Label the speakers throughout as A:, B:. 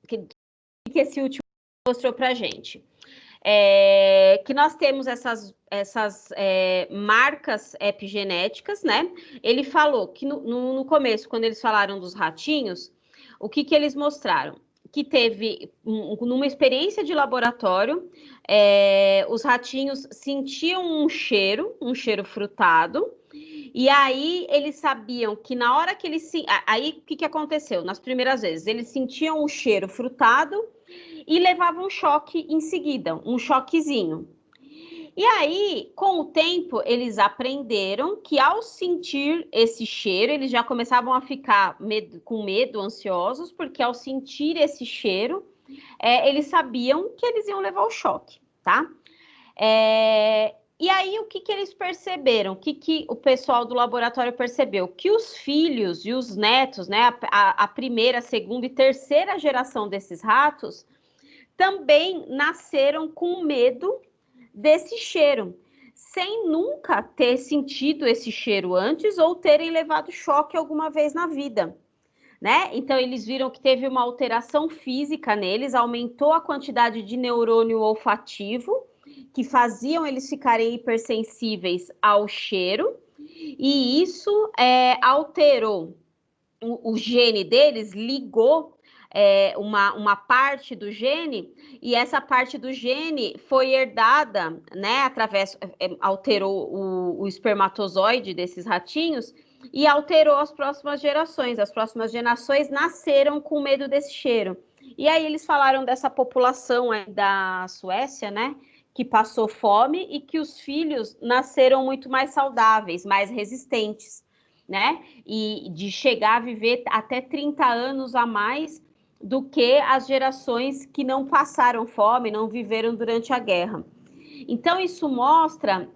A: que esse último mostrou para a gente? Que nós temos essas marcas epigenéticas, né? Ele falou que no começo, quando eles falaram dos ratinhos, o que eles mostraram? Que teve, numa experiência de laboratório, os ratinhos sentiam um cheiro frutado, e aí eles sabiam que na hora que eles... Aí, o que aconteceu? Nas primeiras vezes, eles sentiam o cheiro frutado e levavam um choque em seguida, um choquezinho. E aí, com o tempo, eles aprenderam que ao sentir esse cheiro, eles já começavam a ficar com medo, ansiosos, porque ao sentir esse cheiro, eles sabiam que eles iam levar o choque, tá? E aí, o que eles perceberam? O que o pessoal do laboratório percebeu? Que os filhos e os netos, né, a primeira, segunda e terceira geração desses ratos, também nasceram com medo desse cheiro, sem nunca ter sentido esse cheiro antes ou terem levado choque alguma vez na vida, né? Então, eles viram que teve uma alteração física neles, aumentou a quantidade de neurônio olfativo, que faziam eles ficarem hipersensíveis ao cheiro, e isso alterou o gene deles, ligou uma parte do gene, e essa parte do gene foi herdada, né, alterou o espermatozoide desses ratinhos e alterou as próximas gerações. As próximas gerações nasceram com medo desse cheiro. E aí eles falaram dessa população da Suécia, né, que passou fome e que os filhos nasceram muito mais saudáveis, mais resistentes, né, e de chegar a viver até 30 anos a mais do que as gerações que não passaram fome, não viveram durante a guerra. Então, isso mostra,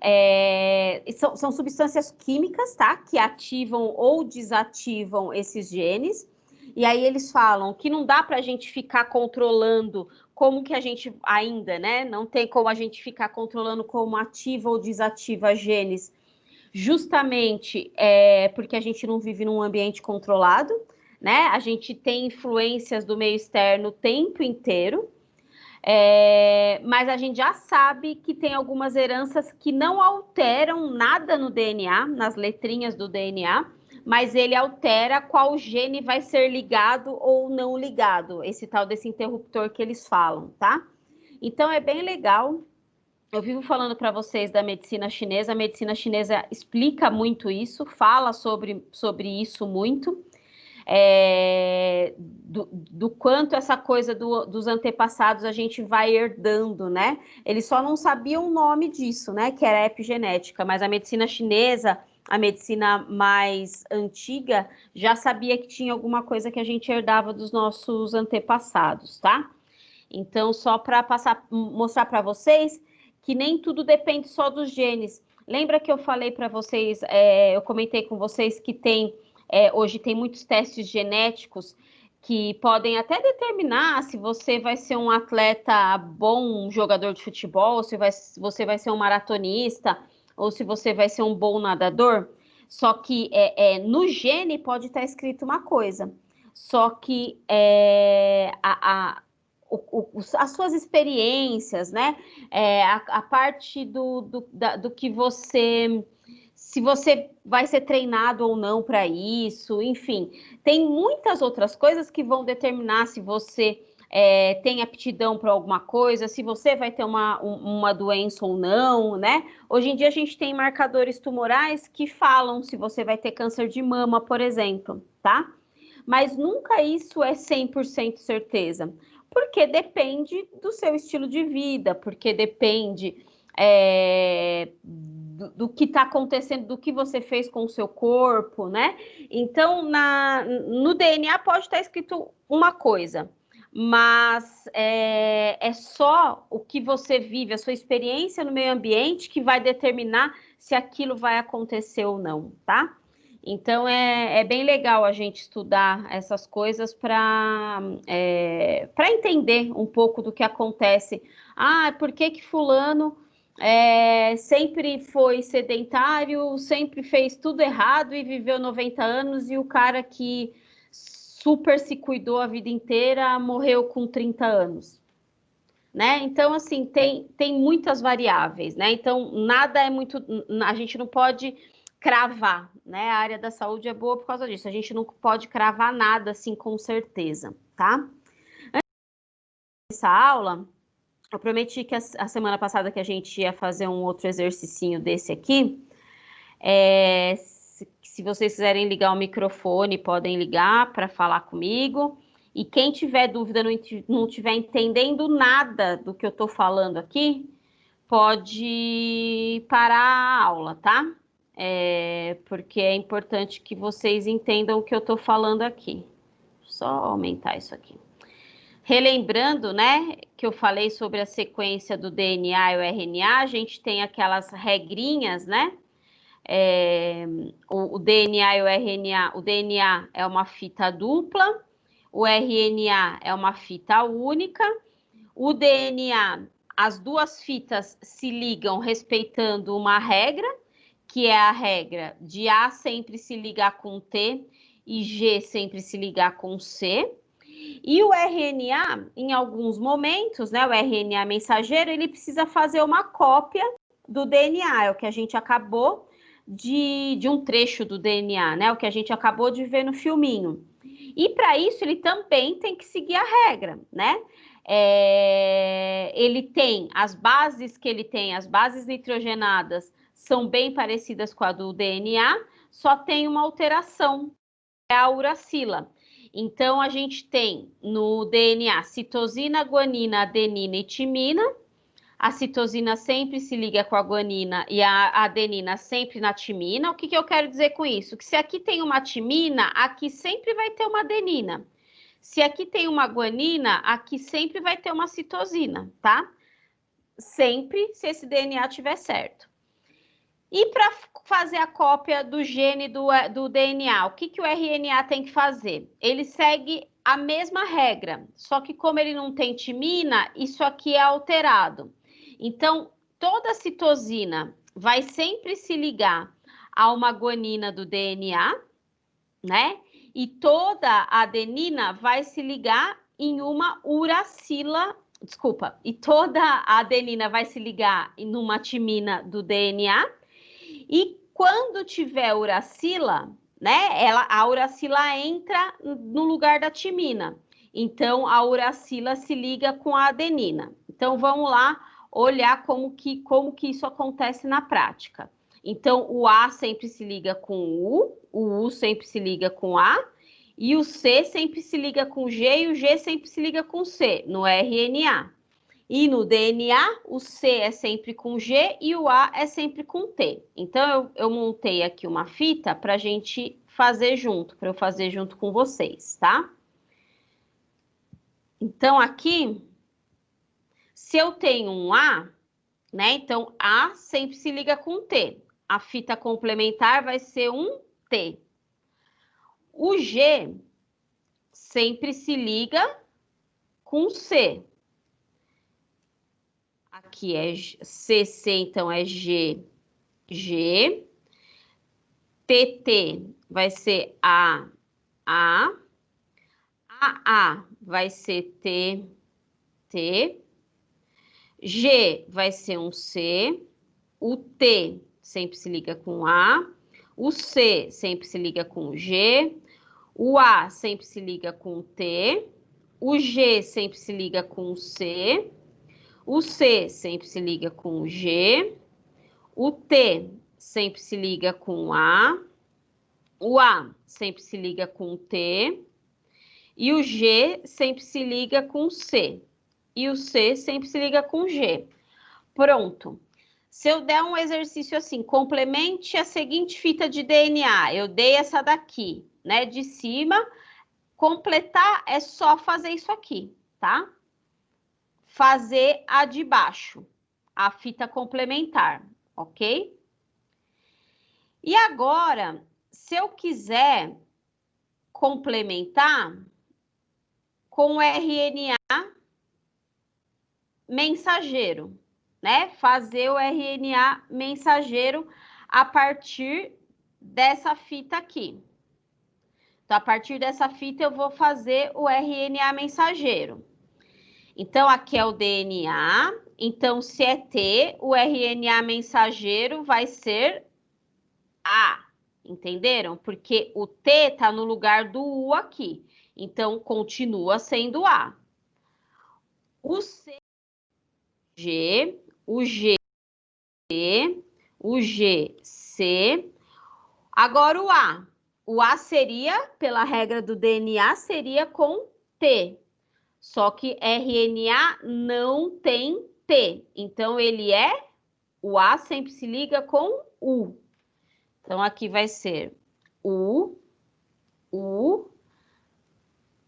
A: são substâncias químicas, tá? Que ativam ou desativam esses genes. E aí eles falam que não dá para a gente ficar controlando como que a gente ainda, né? Não tem como a gente ficar controlando como ativa ou desativa genes, justamente porque a gente não vive num ambiente controlado, né? A gente tem influências do meio externo o tempo inteiro, mas a gente já sabe que tem algumas heranças que não alteram nada no DNA, nas letrinhas do DNA, mas ele altera qual gene vai ser ligado ou não ligado, esse tal desse interruptor que eles falam, tá? Então é bem legal. Eu vivo falando para vocês da medicina chinesa. A medicina chinesa explica muito isso, fala sobre isso muito, do quanto essa coisa dos antepassados a gente vai herdando, né? Eles só não sabiam o nome disso, né? Que era epigenética, mas a medicina chinesa, a medicina mais antiga, já sabia que tinha alguma coisa que a gente herdava dos nossos antepassados, tá? Então, só para mostrar para vocês que nem tudo depende só dos genes. Lembra que eu falei para vocês, eu comentei com vocês que hoje tem muitos testes genéticos que podem até determinar se você vai ser um atleta bom, um jogador de futebol, se você vai ser um maratonista, ou se você vai ser um bom nadador. Só que no gene pode estar escrito uma coisa, só que as suas experiências, né? A parte do que você... Se você vai ser treinado ou não para isso, enfim. Tem muitas outras coisas que vão determinar se você tem aptidão para alguma coisa, se você vai ter uma doença ou não, né? Hoje em dia a gente tem marcadores tumorais que falam se você vai ter câncer de mama, por exemplo, tá? Mas nunca isso é 100% certeza, porque depende do seu estilo de vida, porque depende do que está acontecendo, do que você fez com o seu corpo, né? Então, no DNA pode estar escrito uma coisa, mas é só o que você vive, a sua experiência no meio ambiente que vai determinar se aquilo vai acontecer ou não, tá? Então, é bem legal a gente estudar essas coisas para entender um pouco do que acontece. Ah, por que que fulano sempre foi sedentário, sempre fez tudo errado e viveu 90 anos, e o cara que super se cuidou a vida inteira, morreu com 30 anos, né? Então, assim, tem muitas variáveis, né? Então, nada é muito... A gente não pode cravar, né? A área da saúde é boa por causa disso. A gente não pode cravar nada, assim, com certeza, tá? Antes dessa aula, eu prometi que a semana passada que a gente ia fazer um outro exercicinho desse aqui. Se vocês quiserem ligar o microfone, podem ligar para falar comigo. E quem tiver dúvida, não estiver entendendo nada do que eu estou falando aqui, pode parar a aula, tá? Porque é importante que vocês entendam o que eu estou falando aqui. Só aumentar isso aqui. Relembrando, né, que eu falei sobre a sequência do DNA e o RNA, a gente tem aquelas regrinhas, né? O DNA e o RNA, o DNA é uma fita dupla, o RNA é uma fita única, o DNA, as duas fitas se ligam respeitando uma regra, que é a regra de A sempre se ligar com T e G sempre se ligar com C. E o RNA, em alguns momentos, né, o RNA mensageiro, ele precisa fazer uma cópia do DNA, é o que a gente acabou de um trecho do DNA, né, o que a gente acabou de ver no filminho. E para isso ele também tem que seguir a regra, né? Ele tem as bases que ele tem, as bases nitrogenadas são bem parecidas com a do DNA, só tem uma alteração, é a uracila. Então, a gente tem no DNA citosina, guanina, adenina e timina. A citosina sempre se liga com a guanina e a adenina sempre na timina. O que eu quero dizer com isso? Que se aqui tem uma timina, aqui sempre vai ter uma adenina. Se aqui tem uma guanina, aqui sempre vai ter uma citosina, tá? Sempre, se esse DNA tiver certo. E para fazer a cópia do gene do DNA, o que o RNA tem que fazer? Ele segue a mesma regra, só que como ele não tem timina, isso aqui é alterado. Então, toda citosina vai sempre se ligar a uma guanina do DNA, né? E toda adenina vai se ligar em uma uracila, desculpa, e toda a adenina vai se ligar em uma timina do DNA. E quando tiver uracila, né, a uracila entra no lugar da timina. Então, a uracila se liga com a adenina. Então, vamos lá olhar como que isso acontece na prática. Então, o A sempre se liga com o U sempre se liga com A, e o C sempre se liga com G, e o G sempre se liga com C, no RNA. E no DNA, o C é sempre com G e o A é sempre com T. Então, eu montei aqui uma fita para a gente fazer junto, para eu fazer junto com vocês, tá? Então, aqui, se eu tenho um A, né? Então, A sempre se liga com T. A fita complementar vai ser um T. O G sempre se liga com C. Aqui é CC, então é G, G. TT vai ser A, AA vai ser T, T. G vai ser um C. O T sempre se liga com A. O C sempre se liga com G. O A sempre se liga com T. O G sempre se liga com C. O C sempre se liga com G. O T sempre se liga com A. O A sempre se liga com T. E o G sempre se liga com C. E o C sempre se liga com G. Pronto. Se eu der um exercício assim, complemente a seguinte fita de DNA. Eu dei essa daqui, né, de cima. Completar é só fazer isso aqui, tá? Fazer a de baixo, a fita complementar, ok? E agora, se eu quiser complementar com o RNA mensageiro, né? Fazer o RNA mensageiro a partir dessa fita aqui. Então, a partir dessa fita, eu vou fazer o RNA mensageiro. Então, aqui é o DNA. Então, se é T, o RNA mensageiro vai ser A. Entenderam? Porque o T está no lugar do U aqui. Então, continua sendo A. O C, G, o G, o G, C. Agora o A. O A seria, pela regra do DNA, seria com T. Só que RNA não tem T. Então, ele é... O A sempre se liga com U. Então, aqui vai ser U,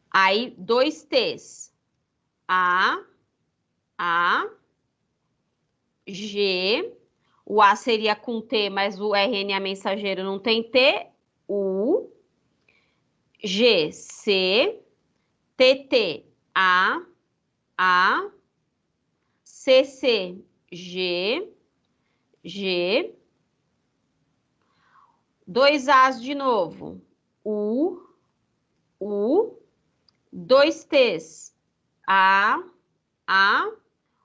A: aí 2 T's. A, G. O A seria com T, mas o RNA mensageiro não tem T. U, G, C, TT, A, CC, G, 2 As de novo. U, 2 T's. A,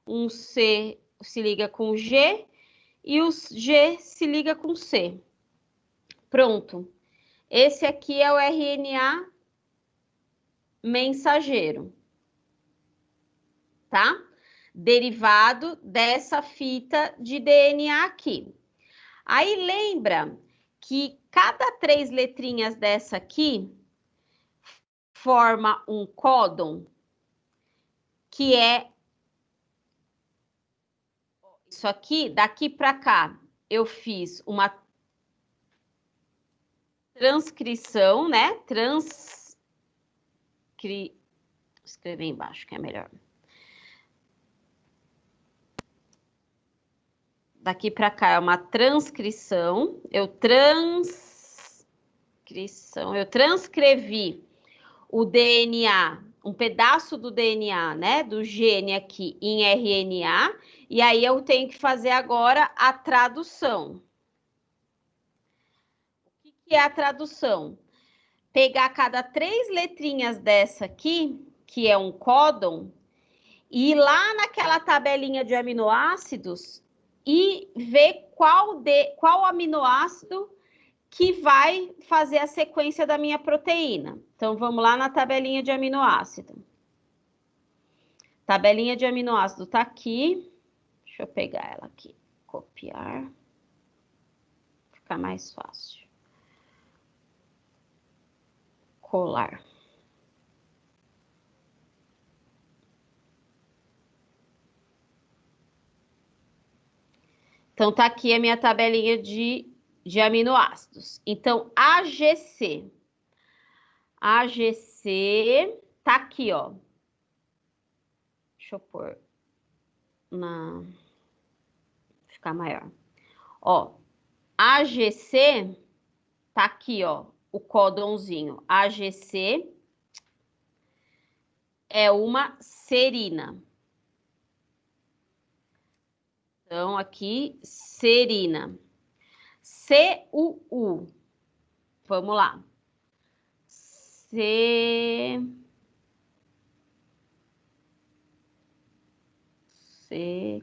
A: um C se liga com G e o G se liga com C. Pronto. Esse aqui é o RNA mensageiro, tá? Derivado dessa fita de DNA aqui. Aí lembra que cada 3 letrinhas dessa aqui forma um códon, que é isso aqui. Daqui para cá, eu fiz uma transcrição, né? Escrever embaixo, que é melhor. Daqui para cá é uma transcrição. Eu transcrevi o DNA, um pedaço do DNA, né? Do gene aqui em RNA. E aí eu tenho que fazer agora a tradução. O que é a tradução? Pegar cada 3 letrinhas dessa aqui, que é um códon, e ir lá naquela tabelinha de aminoácidos e ver qual aminoácido que vai fazer a sequência da minha proteína. Então, vamos lá na tabelinha de aminoácido. Tabelinha de aminoácido está aqui. Deixa eu pegar ela aqui. Copiar. Fica mais fácil. Colar. Então, tá aqui a minha tabelinha de aminoácidos. Então, AGC. AGC tá aqui, ó. Deixa eu pôr ficar maior. Ó, AGC tá aqui, ó, o códonzinho. AGC é uma serina. Então, aqui, serina. CUU. Vamos lá.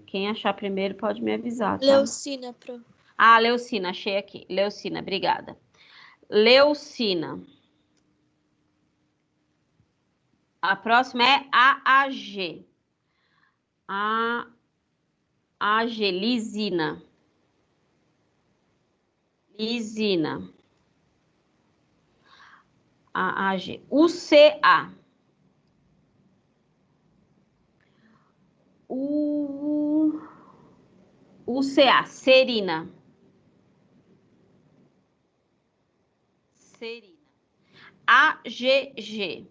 A: Quem achar primeiro pode me avisar, tá?
B: Leucina, Pro.
A: Ah, leucina, achei aqui. Leucina, obrigada. Leucina. A próxima é AAG. AG, lisina. Lisina. AAG. UCA. UCA, serina. Serina. AGG.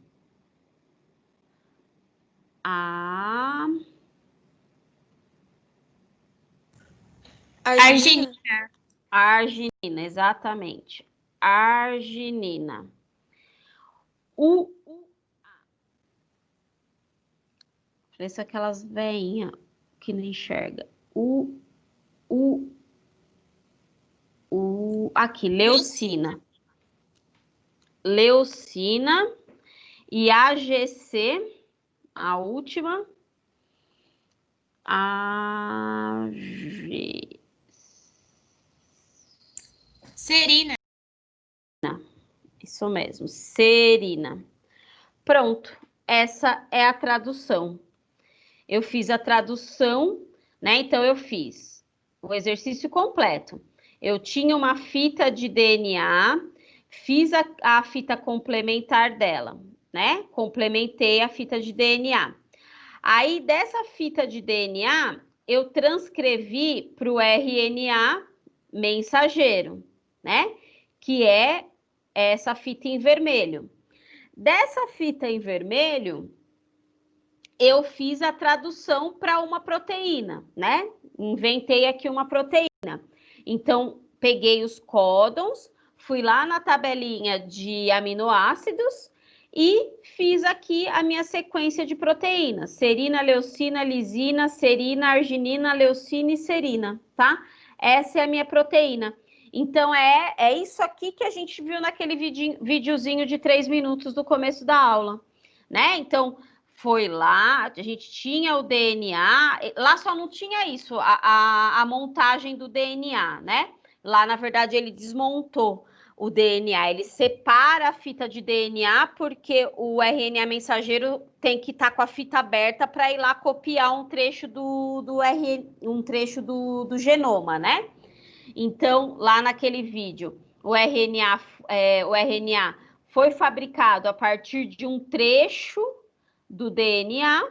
B: Arginina.
A: Arginina, exatamente. Arginina. Parece aquelas veinhas que não enxerga. Aqui, leucina. leucina e AGC, a última,
B: serina.
A: Isso mesmo, serina. Pronto, essa é a tradução. Eu fiz a tradução, né? Então, eu fiz o exercício completo. Eu tinha uma fita de DNA, fiz a fita complementar dela, né? Complementei a fita de DNA. Aí, dessa fita de DNA, eu transcrevi para o RNA mensageiro, né? Que é essa fita em vermelho. Dessa fita em vermelho, eu fiz a tradução para uma proteína, né? Inventei aqui uma proteína. Então, peguei os códons, fui lá na tabelinha de aminoácidos e fiz aqui a minha sequência de proteínas: serina, leucina, lisina, serina, arginina, leucina e serina, tá? Essa é a minha proteína. Então, é isso aqui que a gente viu naquele videozinho de 3 minutos do começo da aula, né? Então, foi lá, a gente tinha o DNA, lá só não tinha isso, a montagem do DNA, né? Lá, na verdade, ele desmontou o DNA, ele separa a fita de DNA, porque o RNA mensageiro tem que estar com a fita aberta para ir lá copiar um trecho do genoma, né? Então, lá naquele vídeo, o RNA foi fabricado a partir de um trecho do DNA,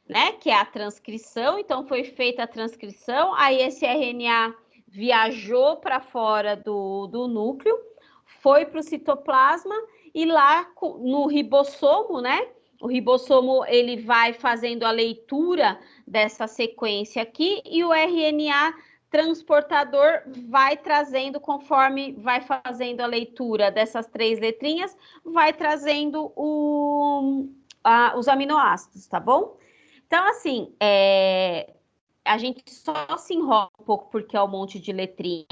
A: né, que é a transcrição. Então, foi feita a transcrição, aí esse RNA viajou para fora do núcleo, foi para o citoplasma e lá no ribossomo, né, o ribossomo ele vai fazendo a leitura dessa sequência aqui e o RNA transportador vai trazendo, conforme vai fazendo a leitura dessas 3 letrinhas, vai trazendo os aminoácidos, tá bom? Então, assim, a gente só se enrola um pouco porque é um monte de letrinha,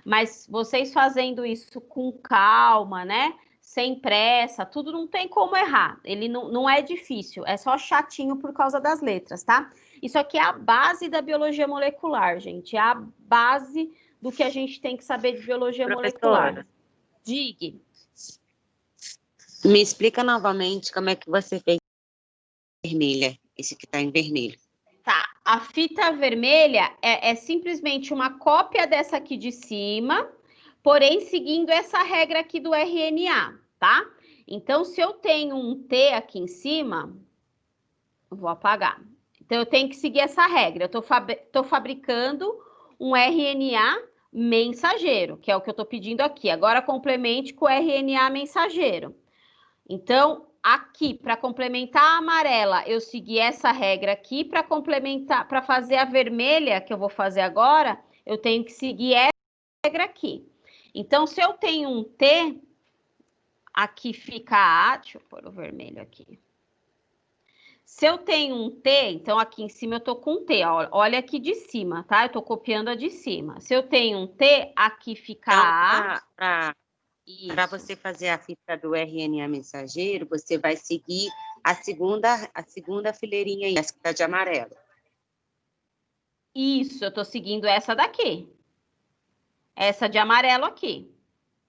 A: mas vocês fazendo isso com calma, né? Sem pressa, tudo não tem como errar. Ele não é difícil, é só chatinho por causa das letras, tá? Isso aqui é a base da biologia molecular, gente. É a base do que a gente tem que saber de biologia molecular. Diga.
C: Me explica novamente como é que você fez vermelha, esse que está em vermelho.
A: Tá, a fita vermelha é simplesmente uma cópia dessa aqui de cima, porém seguindo essa regra aqui do RNA, tá? Então, se eu tenho um T aqui em cima, eu vou apagar. Então, eu tenho que seguir essa regra. Eu estou fabricando um RNA mensageiro, que é o que eu estou pedindo aqui. Agora, complemente com o RNA mensageiro. Então, aqui, para complementar a amarela, eu segui essa regra aqui. Para complementar, para fazer a vermelha, que eu vou fazer agora, eu tenho que seguir essa regra aqui. Então, se eu tenho um T, aqui fica A. Deixa eu pôr o vermelho aqui. Se eu tenho um T, então aqui em cima eu tô com um T, ó, olha aqui de cima, tá? Eu tô copiando a de cima. Se eu tenho um T, aqui fica A.
C: Para você fazer a fita do RNA mensageiro, você vai seguir a segunda fileirinha aí, essa que está de amarelo.
A: Isso, eu tô seguindo essa daqui. Essa de amarelo aqui,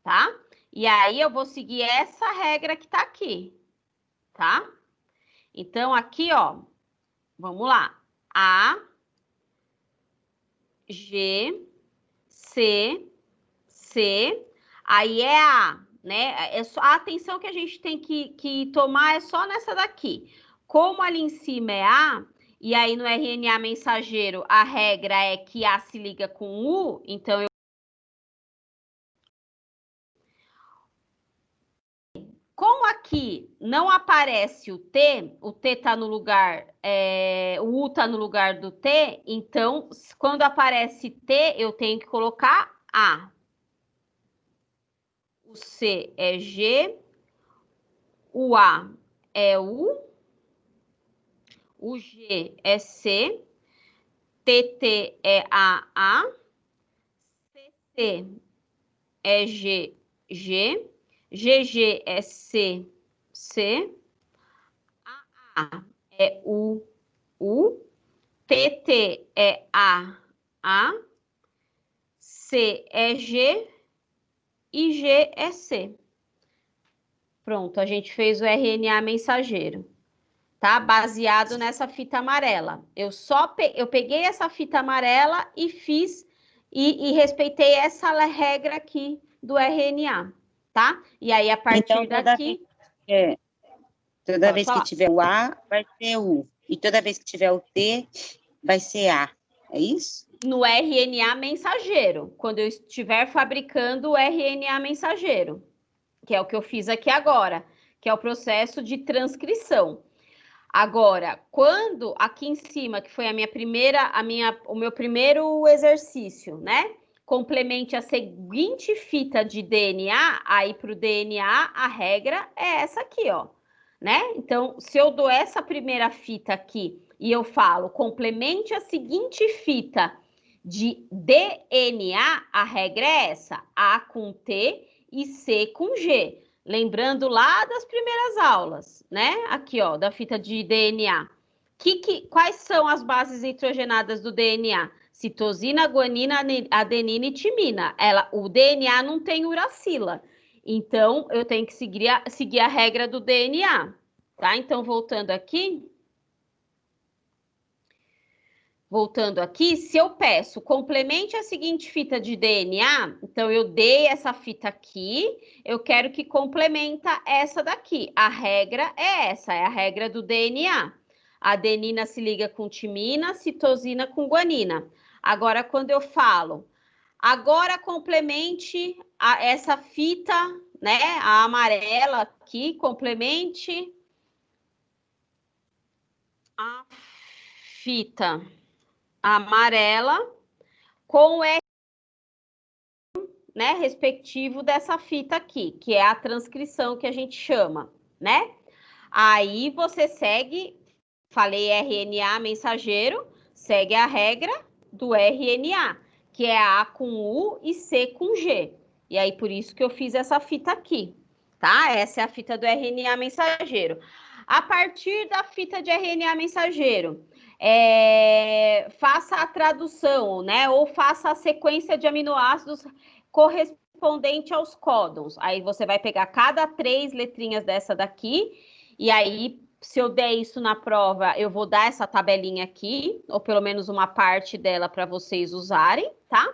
A: tá? E aí eu vou seguir essa regra que tá aqui, tá? Então, aqui, ó, vamos lá. A, G, C, C, aí é A, né? A atenção que a gente tem que tomar é só nessa daqui. Como ali em cima é A, e aí no RNA mensageiro a regra é que A se liga com U, então eu... Como aqui não aparece o T tá no lugar, o U tá no lugar do T, então quando aparece T, eu tenho que colocar A. O C é G, o A é U, o G é C, TT é AA, CC é G, GG é C, AA é U, TT é A, C é G e G é C. Pronto, a gente fez o RNA mensageiro, tá? Baseado nessa fita amarela. Eu peguei essa fita amarela e fiz e respeitei essa regra aqui do RNA, tá? E aí, a partir daqui...
C: Toda vez que tiver o A, vai ser U. E toda vez que tiver o T, vai ser A. É isso?
A: No RNA mensageiro, quando eu estiver fabricando o RNA mensageiro, que é o que eu fiz aqui agora, que é o processo de transcrição. Agora, quando aqui em cima, que foi o meu primeiro exercício, né? Complemente a seguinte fita de DNA, aí para o DNA, a regra é essa aqui, ó, né? Então, se eu dou essa primeira fita aqui e eu falo, complemente a seguinte fita de DNA, a regra é essa, A com T e C com G. Lembrando lá das primeiras aulas, né? Aqui, ó, da fita de DNA. Quais são as bases nitrogenadas do DNA? Citosina, guanina, adenina e timina. O DNA não tem uracila. Então, eu tenho que seguir a regra do DNA, tá? Então, voltando aqui, se eu peço, complemente a seguinte fita de DNA, então eu dei essa fita aqui, eu quero que complementa essa daqui. A regra é essa, é a regra do DNA. A adenina se liga com timina, citosina com guanina. Agora, quando eu falo, agora complemente essa fita, né, a amarela aqui, complemente a fita amarela com o R, né, respectivo dessa fita aqui, que é a transcrição que a gente chama, né? Aí você segue, falei RNA mensageiro, segue a regra do RNA, que é A com U e C com G. E aí, por isso que eu fiz essa fita aqui, tá? Essa é a fita do RNA mensageiro. A partir da fita de RNA mensageiro, faça a tradução, né? Ou faça a sequência de aminoácidos correspondente aos códons. Aí você vai pegar cada 3 letrinhas dessa daqui, e aí, se eu der isso na prova, eu vou dar essa tabelinha aqui, ou pelo menos uma parte dela para vocês usarem, tá?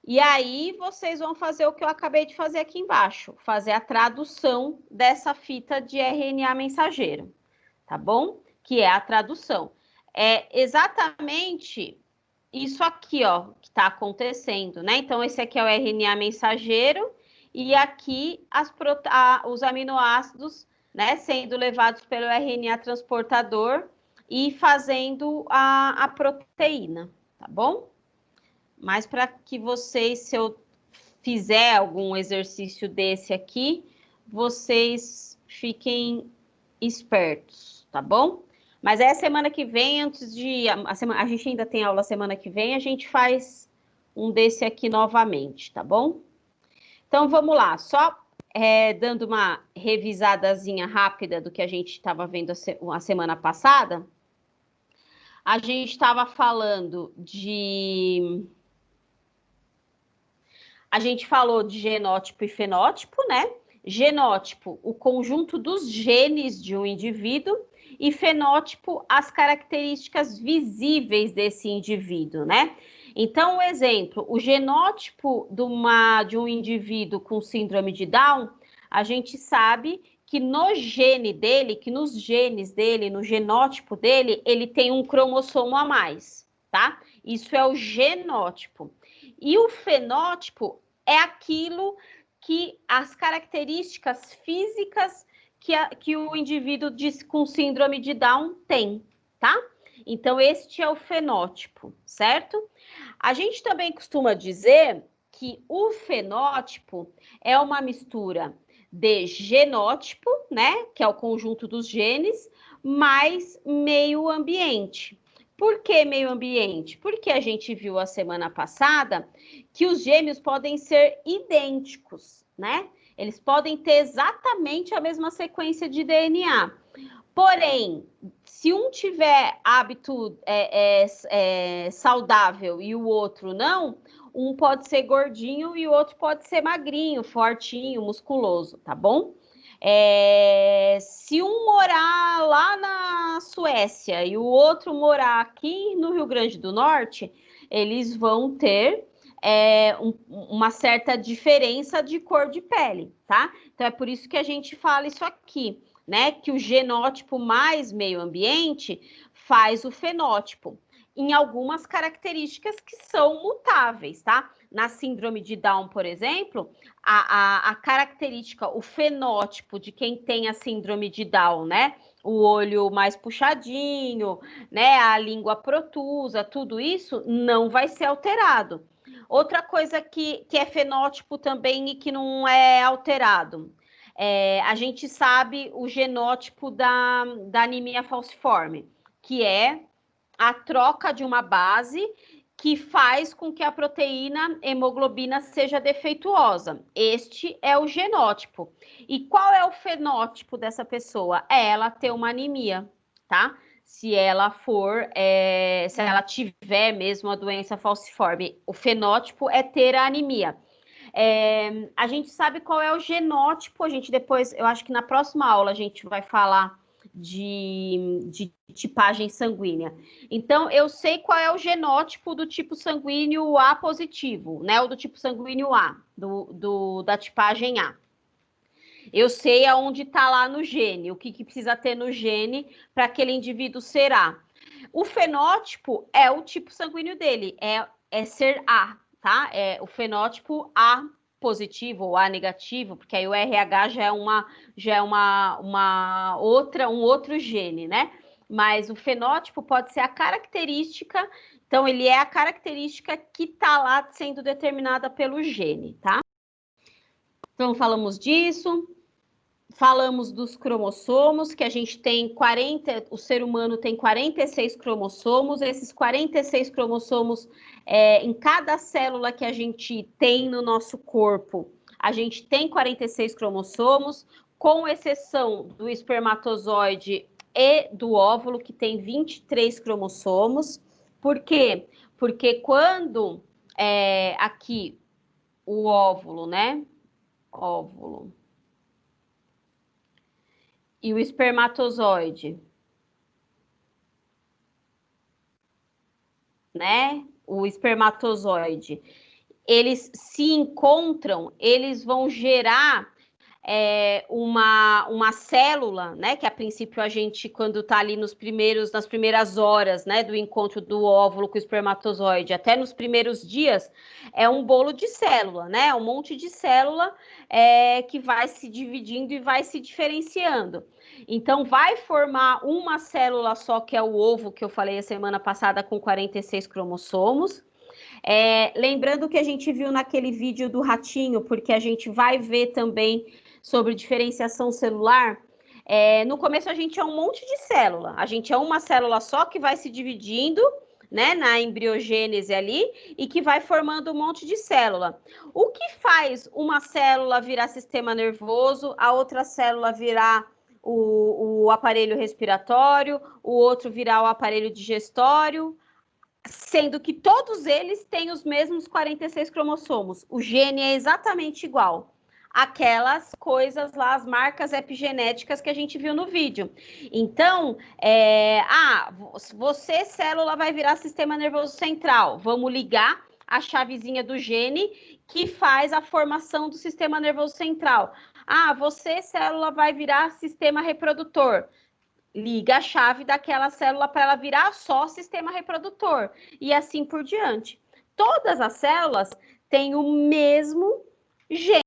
A: E aí, vocês vão fazer o que eu acabei de fazer aqui embaixo, fazer a tradução dessa fita de RNA mensageiro, tá bom? Que é a tradução. É exatamente isso aqui, ó, que está acontecendo, né? Então, esse aqui é o RNA mensageiro e aqui os aminoácidos, né, sendo levados pelo RNA transportador e fazendo a proteína, tá bom? Mas para que vocês, se eu fizer algum exercício desse aqui, vocês fiquem espertos, tá bom? Mas é semana que vem, a gente ainda tem aula semana que vem, a gente faz um desse aqui novamente, tá bom? Então, vamos lá, só dando uma revisadazinha rápida do que a gente estava vendo a semana passada, a gente estava falando a gente falou de genótipo e fenótipo, né? Genótipo, o conjunto dos genes de um indivíduo, e fenótipo, as características visíveis desse indivíduo, né? Então, um exemplo, o genótipo de um indivíduo com síndrome de Down, a gente sabe que nos genes dele, no genótipo dele, ele tem um cromossomo a mais, tá? Isso é o genótipo. E o fenótipo é aquilo que as características físicas que o indivíduo com síndrome de Down tem, tá? Então, este é o fenótipo, certo? A gente também costuma dizer que o fenótipo é uma mistura de genótipo, né, que é o conjunto dos genes, mais meio ambiente. Por que meio ambiente? Porque a gente viu a semana passada que os gêmeos podem ser idênticos, né? Eles podem ter exatamente a mesma sequência de DNA. Porém, se um tiver hábito saudável e o outro não, um pode ser gordinho e o outro pode ser magrinho, fortinho, musculoso, tá bom? Se um morar lá na Suécia e o outro morar aqui no Rio Grande do Norte, eles vão ter uma certa diferença de cor de pele, tá? Então é por isso que a gente fala isso aqui, né? Que o genótipo mais meio ambiente faz o fenótipo em algumas características que são mutáveis, tá? Na síndrome de Down, por exemplo, a característica, o fenótipo de quem tem a síndrome de Down, né? O olho mais puxadinho, né? A língua protusa, tudo isso não vai ser alterado. Outra coisa que é fenótipo também e que não é alterado. A gente sabe o genótipo da anemia falciforme, que é a troca de uma base que faz com que a proteína hemoglobina seja defeituosa. Este é o genótipo. E qual é o fenótipo dessa pessoa? É ela ter uma anemia, tá? Se ela se ela tiver mesmo a doença falciforme, o fenótipo é ter a anemia. A gente sabe qual é o genótipo, a gente depois, eu acho que na próxima aula a gente vai falar de tipagem sanguínea. Então, eu sei qual é o genótipo do tipo sanguíneo A positivo, né? Ou do tipo sanguíneo A, da tipagem A. Eu sei aonde está lá no gene, o que precisa ter no gene para aquele indivíduo ser A. O fenótipo é o tipo sanguíneo dele, é ser A, tá? É o fenótipo A positivo ou A negativo, porque aí o RH já é um outro gene, né? Mas o fenótipo pode ser a característica, então ele é a característica que está lá sendo determinada pelo gene, tá? Então falamos disso. Falamos dos cromossomos, que a gente tem o ser humano tem 46 cromossomos, esses 46 cromossomos, em cada célula que a gente tem no nosso corpo, a gente tem 46 cromossomos, com exceção do espermatozoide e do óvulo, que tem 23 cromossomos. Por quê? Porque quando aqui o óvulo, né? Óvulo. E o espermatozoide, né? O espermatozoide, eles se encontram, eles vão gerar uma célula, né? Que a princípio a gente, quando está ali nas primeiras horas, né? Do encontro do óvulo com o espermatozoide, até nos primeiros dias, é um bolo de célula, né? Um monte de célula que vai se dividindo e vai se diferenciando. Então, vai formar uma célula só, que é o ovo, que eu falei a semana passada, com 46 cromossomos. Lembrando que a gente viu naquele vídeo do ratinho, porque a gente vai ver também sobre diferenciação celular. No começo a gente é um monte de célula, a gente é uma célula só que vai se dividindo, né, na embriogênese ali, e que vai formando um monte de célula. O que faz uma célula virar sistema nervoso, a outra célula virar o aparelho respiratório, o outro virar o aparelho digestório, sendo que todos eles têm os mesmos 46 cromossomos. O gene é exatamente igual. Aquelas coisas lá, as marcas epigenéticas que a gente viu no vídeo. Então, você, célula, vai virar sistema nervoso central. Vamos ligar a chavezinha do gene que faz a formação do sistema nervoso central. Você, célula, vai virar sistema reprodutor. Liga a chave daquela célula para ela virar só sistema reprodutor. E assim por diante. Todas as células têm o mesmo gene.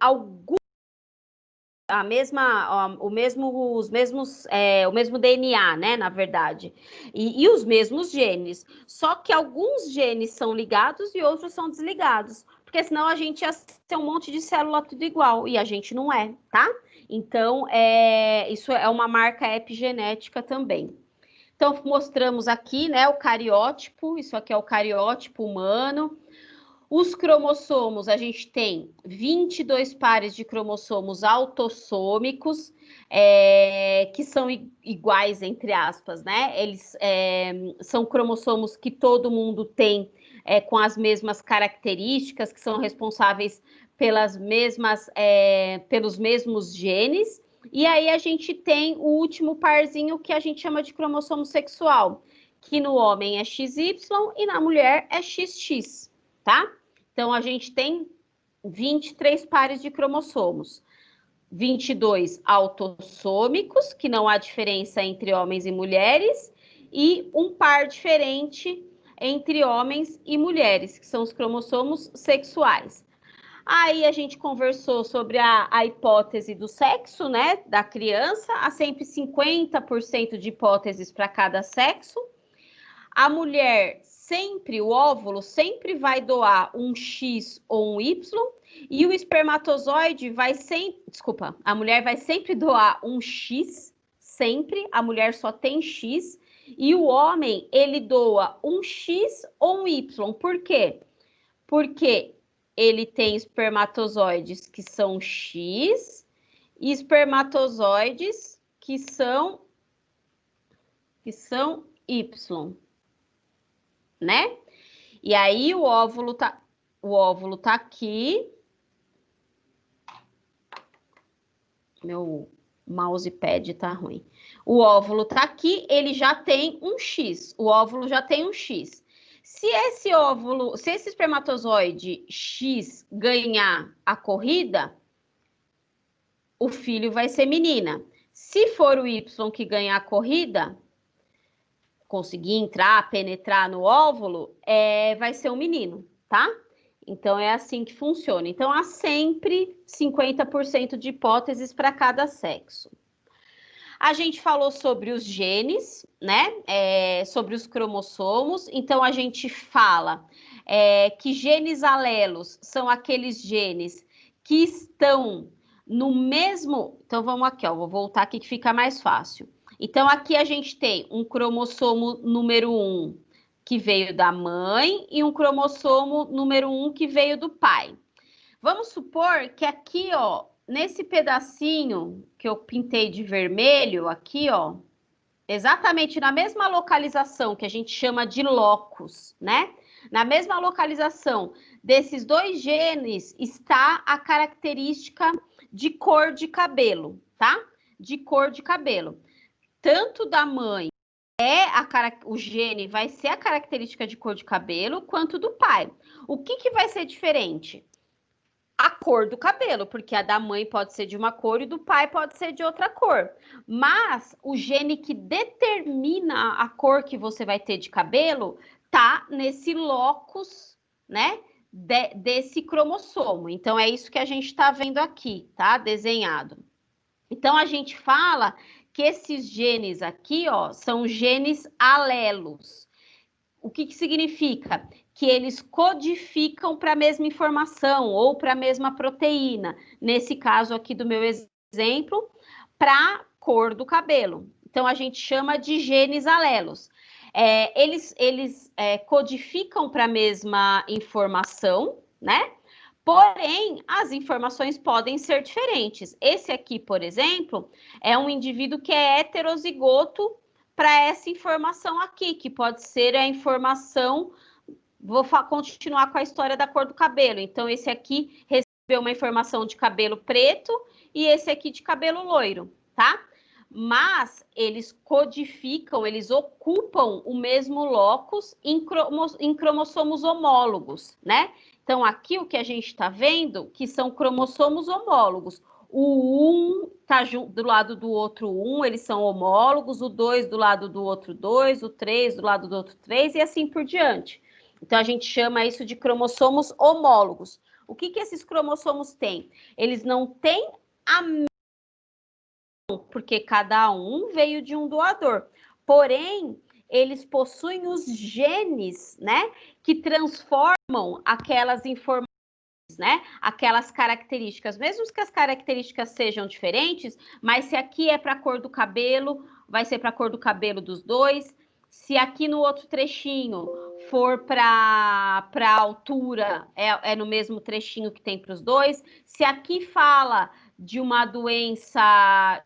A: O mesmo DNA, né, na verdade, e os mesmos genes, só que alguns genes são ligados e outros são desligados, porque senão a gente ia ter um monte de célula tudo igual, e a gente não é, tá? Então, isso é uma marca epigenética também. Então, mostramos aqui, né, o cariótipo, isso aqui é o cariótipo humano. Os cromossomos, a gente tem 22 pares de cromossomos autossômicos, que são iguais, entre aspas, né? Eles são cromossomos que todo mundo tem com as mesmas características, que são responsáveis pelos mesmos genes. E aí a gente tem o último parzinho que a gente chama de cromossomo sexual, que no homem é XY e na mulher é XX, tá? Então, a gente tem 23 pares de cromossomos. 22 autossômicos, que não há diferença entre homens e mulheres, e um par diferente entre homens e mulheres, que são os cromossomos sexuais. Aí a gente conversou sobre a hipótese do sexo, né, da criança. Há sempre 50% de hipóteses para cada sexo. A mulher sempre, o óvulo sempre vai doar um X ou um Y, e o espermatozoide vai sempre, a mulher vai sempre doar um X, sempre, a mulher só tem X, e o homem, ele doa um X ou um Y. Por quê? Porque ele tem espermatozoides que são X e espermatozoides que são Y, né? E aí o óvulo tá aqui. Meu mousepad tá ruim. O óvulo tá aqui, ele já tem um X. O óvulo já tem um X. Se esse espermatozoide X ganhar a corrida, o filho vai ser menina. Se for o Y que ganhar a corrida, conseguir entrar, penetrar no óvulo, vai ser um menino, tá? Então, é assim que funciona. Então, há sempre 50% de hipóteses para cada sexo. A gente falou sobre os genes, né? Sobre os cromossomos. Então, a gente fala que genes alelos são aqueles genes que estão no mesmo... Então, vamos aqui, ó. Vou voltar aqui que fica mais fácil. Então, aqui a gente tem um cromossomo número 1 que veio da mãe e um cromossomo número 1 que veio do pai. Vamos supor que aqui, ó, nesse pedacinho que eu pintei de vermelho, aqui, ó, exatamente na mesma localização que a gente chama de locus, né? Na mesma localização desses dois genes está a característica de cor de cabelo, tá? De cor de cabelo. Tanto da mãe o gene vai ser a característica de cor de cabelo, quanto do pai. O que vai ser diferente? A cor do cabelo, porque a da mãe pode ser de uma cor e do pai pode ser de outra cor. Mas o gene que determina a cor que você vai ter de cabelo tá nesse locus, né, desse cromossomo. Então, é isso que a gente está vendo aqui, tá? Desenhado. Então, a gente fala que esses genes aqui, ó, são genes alelos. O que significa? Que eles codificam para a mesma informação ou para a mesma proteína. Nesse caso aqui do meu exemplo, para a cor do cabelo. Então, a gente chama de genes alelos. Eles codificam para a mesma informação, né? Porém, as informações podem ser diferentes. Esse aqui, por exemplo, é um indivíduo que é heterozigoto para essa informação aqui, que pode ser a informação... Vou continuar com a história da cor do cabelo. Então, esse aqui recebeu uma informação de cabelo preto e esse aqui de cabelo loiro, tá? Mas eles codificam, eles ocupam o mesmo locus em cromossomos homólogos, né? Então, aqui o que a gente está vendo que são cromossomos homólogos. O 1 está do lado do outro 1, eles são homólogos, o 2 do lado do outro 2, o 3 do lado do outro 3 e assim por diante. Então, a gente chama isso de cromossomos homólogos. O que esses cromossomos têm? Eles não têm a mesma, porque cada um veio de um doador. Porém, eles possuem os genes, né, que transformam aquelas informações, né, aquelas características, mesmo que as características sejam diferentes, mas se aqui é para a cor do cabelo, vai ser para a cor do cabelo dos dois, Se aqui no outro trechinho for para a altura, é no mesmo trechinho que tem para os dois. Se aqui fala de uma doença,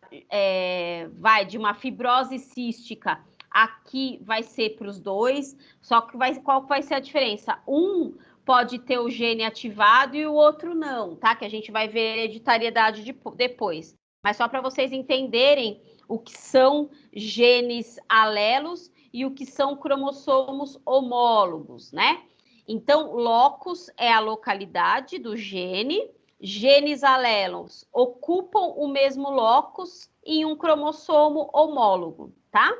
A: de uma fibrose cística, aqui vai ser para os dois. Só que qual vai ser a diferença? Um pode ter o gene ativado e o outro não, tá? Que a gente vai ver hereditariedade depois. Mas só para vocês entenderem o que são genes alelos e o que são cromossomos homólogos, né? Então, locus é a localidade do gene, genes alelos ocupam o mesmo locus em um cromossomo homólogo, tá?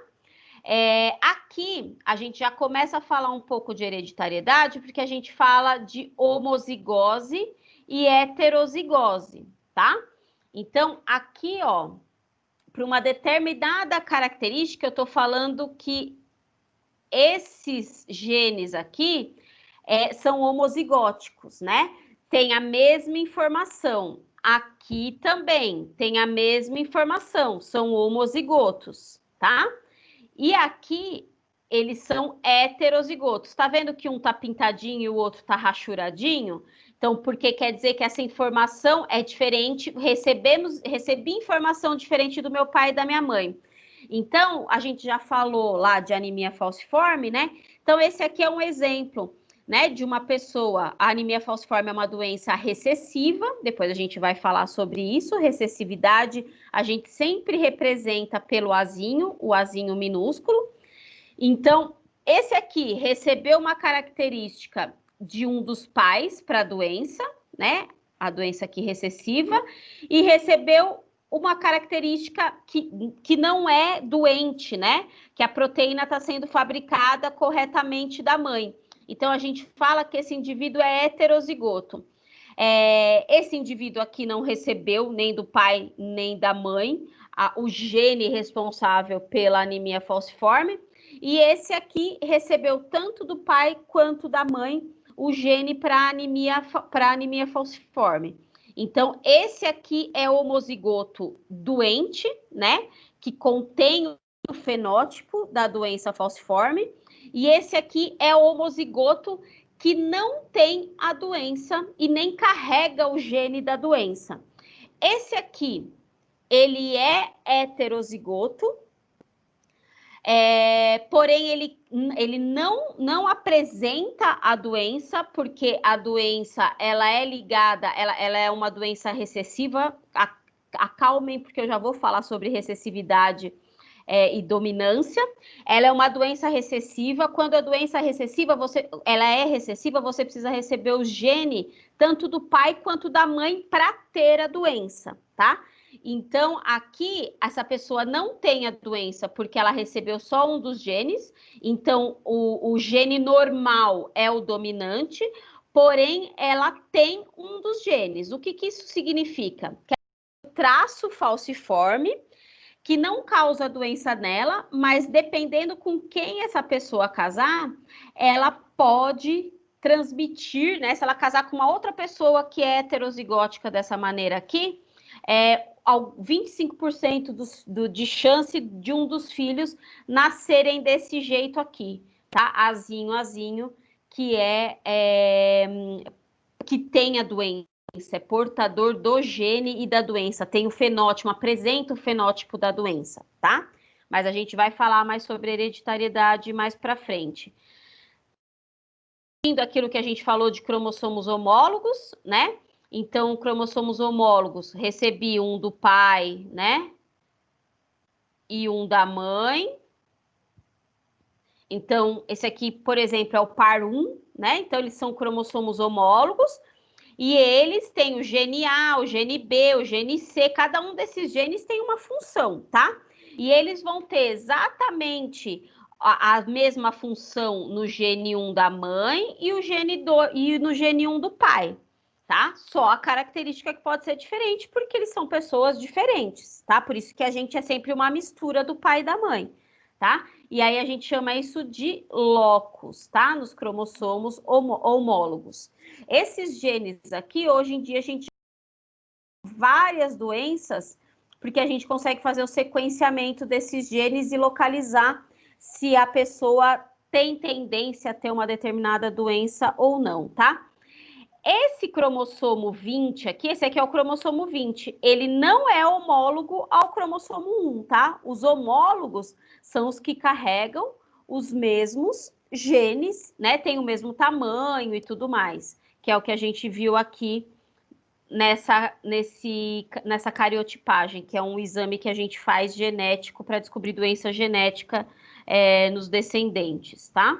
A: Aqui, a gente já começa a falar um pouco de hereditariedade, porque a gente fala de homozigose e heterozigose, tá? Então, aqui, ó, para uma determinada característica, eu estou falando que esses genes aqui são homozigóticos, né? Tem a mesma informação. Aqui também tem a mesma informação, são homozigotos, tá? E aqui eles são heterozigotos. Tá vendo que um tá pintadinho e o outro tá rachuradinho? Então, porque quer dizer que essa informação é diferente, recebi informação diferente do meu pai e da minha mãe. Então, a gente já falou lá de anemia falciforme, né? Então, esse aqui é um exemplo, né, de uma pessoa. A anemia falciforme é uma doença recessiva, depois a gente vai falar sobre isso. Recessividade a gente sempre representa pelo azinho, o azinho minúsculo. Então, esse aqui recebeu uma característica de um dos pais para a doença, né? A doença aqui recessiva, e recebeu uma característica que não é doente, né? Que a proteína está sendo fabricada corretamente da mãe. Então, a gente fala que esse indivíduo é heterozigoto. Esse indivíduo aqui não recebeu nem do pai nem da mãe o gene responsável pela anemia falciforme, e esse aqui recebeu tanto do pai quanto da mãe o gene para anemia falciforme. Então, esse aqui é o homozigoto doente, né? Que contém o fenótipo da doença falciforme. E esse aqui é o homozigoto que não tem a doença e nem carrega o gene da doença. Esse aqui, ele é heterozigoto, porém ele não apresenta a doença, porque a doença ela é ligada, ela é uma doença recessiva. Acalmem, porque eu já vou falar sobre recessividade e dominância. Ela é uma doença recessiva. Quando a doença é recessiva, você precisa receber o gene tanto do pai quanto da mãe para ter a doença, tá? Então, aqui, essa pessoa não tem a doença porque ela recebeu só um dos genes. Então, o gene normal é o dominante, porém, ela tem um dos genes. O que isso significa? Que é um traço falciforme que não causa doença nela, mas dependendo com quem essa pessoa casar, ela pode transmitir, né? Se ela casar com uma outra pessoa que é heterozigótica dessa maneira aqui, 25% de chance de um dos filhos nascerem desse jeito aqui, tá? Azinho, que que tem a doença, é portador do gene e da doença, tem o fenótipo, apresenta o fenótipo da doença, tá? Mas a gente vai falar mais sobre hereditariedade mais para frente. Aquilo que a gente falou de cromossomos homólogos, né? Então, cromossomos homólogos, recebi um do pai, né? E um da mãe. Então, esse aqui, por exemplo, é o par 1, né? Então, eles são cromossomos homólogos. E eles têm o gene A, o gene B, o gene C. Cada um desses genes tem uma função, tá? E eles vão ter exatamente a mesma função no gene 1 da mãe e no gene 1 do pai. Tá? Só a característica que pode ser diferente, porque eles são pessoas diferentes, tá? Por isso que a gente é sempre uma mistura do pai e da mãe, tá? E aí a gente chama isso de locus, tá? Nos cromossomos homólogos. Esses genes aqui, hoje em dia, a gente tem várias doenças, porque a gente consegue fazer o sequenciamento desses genes e localizar se a pessoa tem tendência a ter uma determinada doença ou não, tá? Esse cromossomo 20 aqui, esse aqui é o cromossomo 20, ele não é homólogo ao cromossomo 1, tá? Os homólogos são os que carregam os mesmos genes, né? Tem o mesmo tamanho e tudo mais, que é o que a gente viu aqui nessa cariotipagem, que é um exame que a gente faz genético para descobrir doença genética nos descendentes, tá?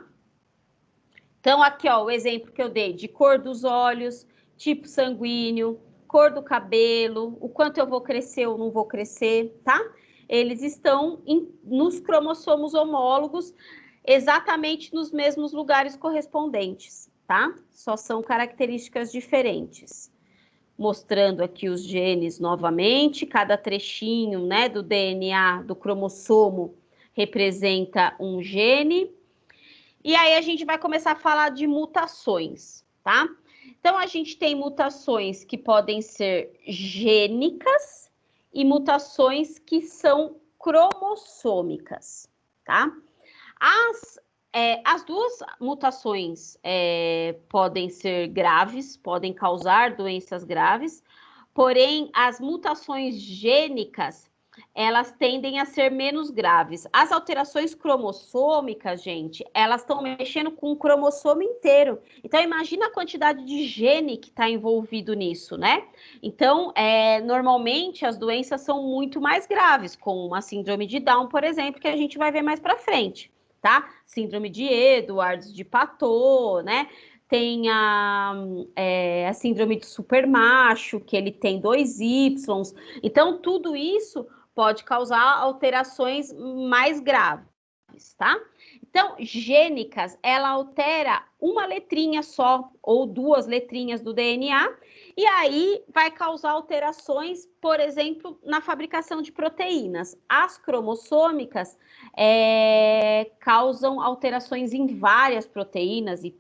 A: Então, aqui, ó, o exemplo que eu dei de cor dos olhos, tipo sanguíneo, cor do cabelo, o quanto eu vou crescer ou não vou crescer, tá? Eles estão nos cromossomos homólogos, exatamente nos mesmos lugares correspondentes, tá? Só são características diferentes. Mostrando aqui os genes novamente, cada trechinho, né, do DNA, do cromossomo, representa um gene. E aí a gente vai começar a falar de mutações, tá? Então, a gente tem mutações que podem ser gênicas e mutações que são cromossômicas, tá? As duas mutações podem ser graves, podem causar doenças graves, porém, as mutações gênicas, elas tendem a ser menos graves. As alterações cromossômicas, gente, elas estão mexendo com o cromossomo inteiro. Então, imagina a quantidade de gene que está envolvido nisso, né? Então, normalmente, as doenças são muito mais graves, como uma síndrome de Down, por exemplo, que a gente vai ver mais para frente, tá? Síndrome de Edwards, de Patot, né? Tem a síndrome de supermacho, que ele tem 2 Ys. Então, tudo isso pode causar alterações mais graves, tá? Então, gênicas, ela altera uma letrinha só, ou 2 letrinhas do DNA, e aí vai causar alterações, por exemplo, na fabricação de proteínas. As cromossômicas causam alterações em várias proteínas e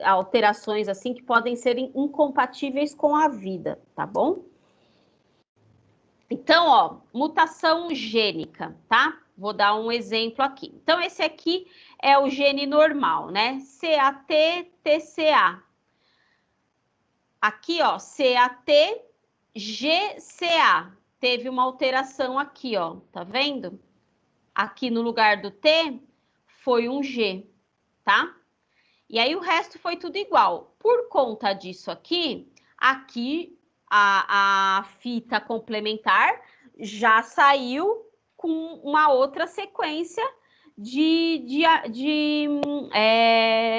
A: alterações assim que podem ser incompatíveis com a vida, tá bom? Então, ó, mutação gênica, tá? Vou dar um exemplo aqui. Então, esse aqui é o gene normal, né? CAT-TCA. Aqui, ó, CAT-GCA. Teve uma alteração aqui, ó, tá vendo? Aqui no lugar do T foi um G, tá? E aí o resto foi tudo igual. Por conta disso aqui a fita complementar já saiu com uma outra sequência de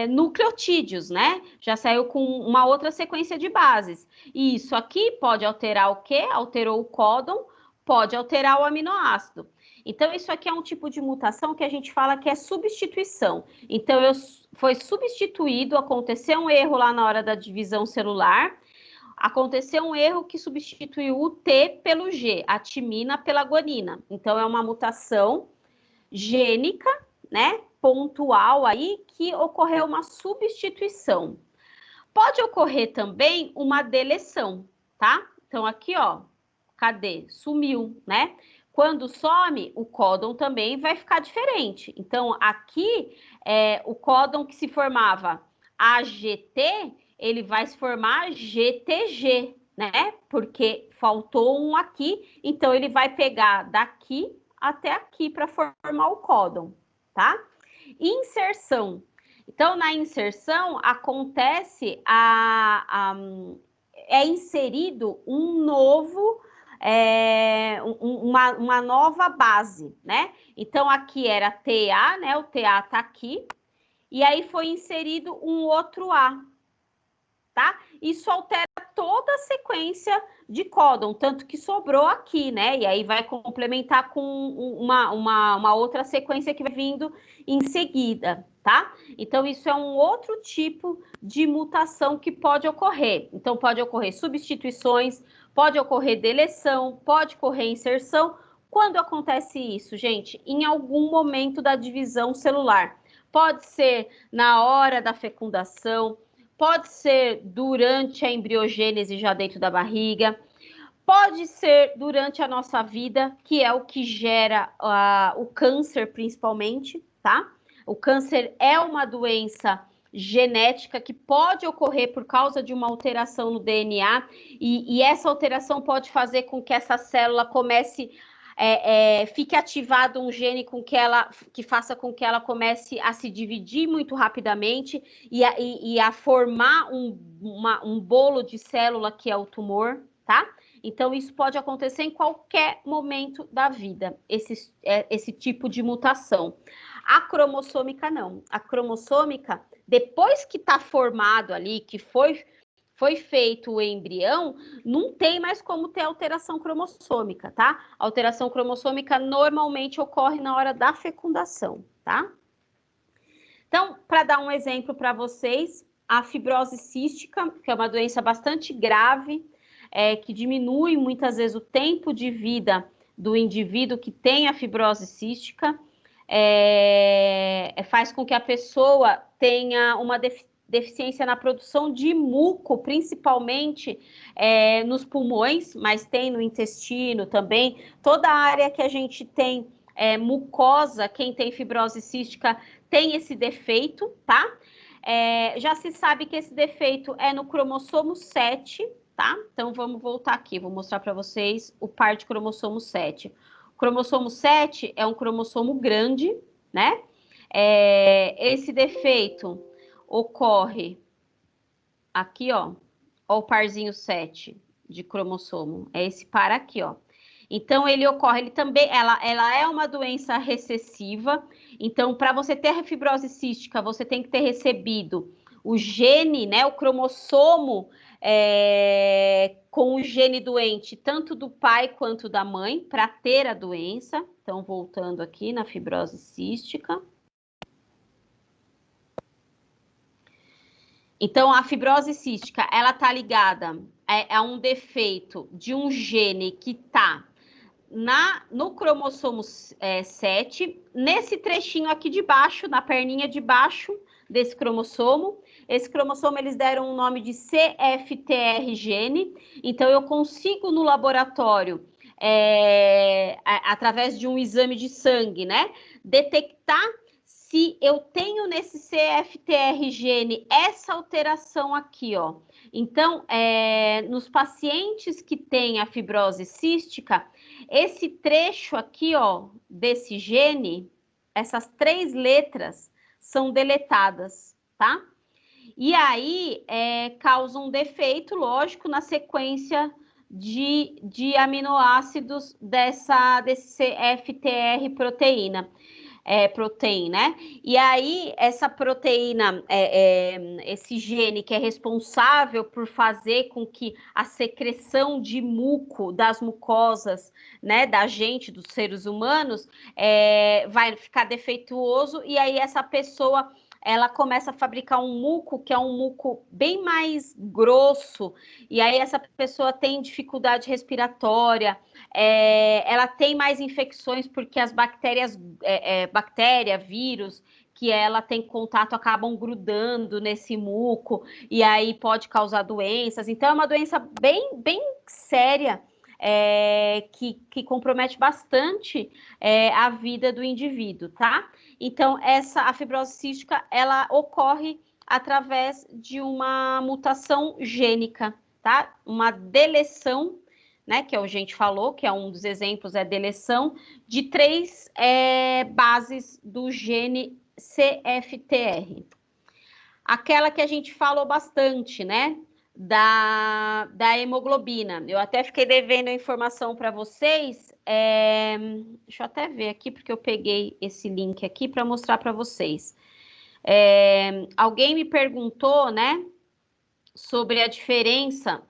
A: nucleotídeos, né? Já saiu com uma outra sequência de bases. E isso aqui pode alterar o quê? Alterou o códon, pode alterar o aminoácido. Então, isso aqui é um tipo de mutação que a gente fala que é substituição. Então, foi substituído, aconteceu um erro lá na hora da divisão celular, aconteceu um erro que substituiu o T pelo G, a timina pela guanina. Então, é uma mutação gênica, né, pontual aí, que ocorreu uma substituição. Pode ocorrer também uma deleção, tá? Então, aqui, ó, cadê? Sumiu, né? Quando some, o códon também vai ficar diferente. Então, aqui, o códon que se formava AGT, ele vai se formar GTG, né? Porque faltou um aqui, então ele vai pegar daqui até aqui para formar o códon, tá? Inserção. Então, na inserção, acontece é inserido um novo... uma nova base, né? Então, aqui era TA, né? O TA tá aqui. E aí foi inserido um outro A, tá? Isso altera toda a sequência de códon, tanto que sobrou aqui, né? E aí vai complementar com uma outra sequência que vai vindo em seguida, tá? Então, isso é um outro tipo de mutação que pode ocorrer. Então, pode ocorrer substituições, pode ocorrer deleção, pode ocorrer inserção. Quando acontece isso, gente? Em algum momento da divisão celular. Pode ser na hora da fecundação, pode ser durante a embriogênese já dentro da barriga, Pode ser durante a nossa vida, que é o que gera o câncer, principalmente, tá? O câncer é uma doença genética que pode ocorrer por causa de uma alteração no DNA, e essa alteração pode fazer com que essa célula comece, fique ativado um gene que faça com que ela comece a se dividir muito rapidamente e a formar um bolo de célula que é o tumor, tá? Então, isso pode acontecer em qualquer momento da vida, esse tipo de mutação. A cromossômica, não. A cromossômica, depois que está formado ali, que foi feito o embrião, não tem mais como ter alteração cromossômica, tá? A alteração cromossômica normalmente ocorre na hora da fecundação, tá? Então, para dar um exemplo para vocês, a fibrose cística, que é uma doença bastante grave, que diminui muitas vezes o tempo de vida do indivíduo que tem a fibrose cística, faz com que a pessoa tenha uma deficiência na produção de muco, principalmente nos pulmões, mas tem no intestino também. Toda a área que a gente tem mucosa, quem tem fibrose cística tem esse defeito, tá? Já se sabe que esse defeito é no cromossomo 7, tá? Então, vamos voltar aqui, vou mostrar para vocês o par de cromossomo 7. O cromossomo 7 é um cromossomo grande, né? Esse defeito ocorre aqui, ó o parzinho 7 de cromossomo, é esse par aqui, ó. Então, ele também, ela é uma doença recessiva, então, para você ter a fibrose cística, você tem que ter recebido o gene, né, o cromossomo com o gene doente, tanto do pai quanto da mãe, para ter a doença. Então, voltando aqui na fibrose cística. Então, a fibrose cística, ela está ligada a um defeito de um gene que está no cromossomo 7, nesse trechinho aqui de baixo, na perninha de baixo desse cromossomo. Esse cromossomo eles deram o nome de CFTR gene, então eu consigo no laboratório, através de um exame de sangue, né, detectar se eu tenho nesse CFTR gene essa alteração aqui, ó. Então, nos pacientes que têm a fibrose cística, esse trecho aqui, ó, desse gene, essas 3 letras são deletadas, tá? E aí, causa um defeito, lógico, na sequência de aminoácidos desse CFTR proteína. Protein, né? E aí, essa proteína, esse gene que é responsável por fazer com que a secreção de muco das mucosas, né, da gente, dos seres humanos, vai ficar defeituoso, e aí essa pessoa ela começa a fabricar um muco, que é um muco bem mais grosso, e aí essa pessoa tem dificuldade respiratória, ela tem mais infecções, porque as bactérias, bactéria, vírus, que ela tem contato, acabam grudando nesse muco, e aí pode causar doenças. Então, é uma doença bem, bem séria, que compromete bastante a vida do indivíduo, tá? Então, a fibrose cística, ela ocorre através de uma mutação gênica, tá? Uma deleção, né, que a gente falou, que é um dos exemplos, é a deleção de 3 bases do gene CFTR. Aquela que a gente falou bastante, né, da hemoglobina. Eu até fiquei devendo a informação para vocês. Deixa eu até ver aqui, porque eu peguei esse link aqui para mostrar para vocês. Alguém me perguntou, né, sobre a diferença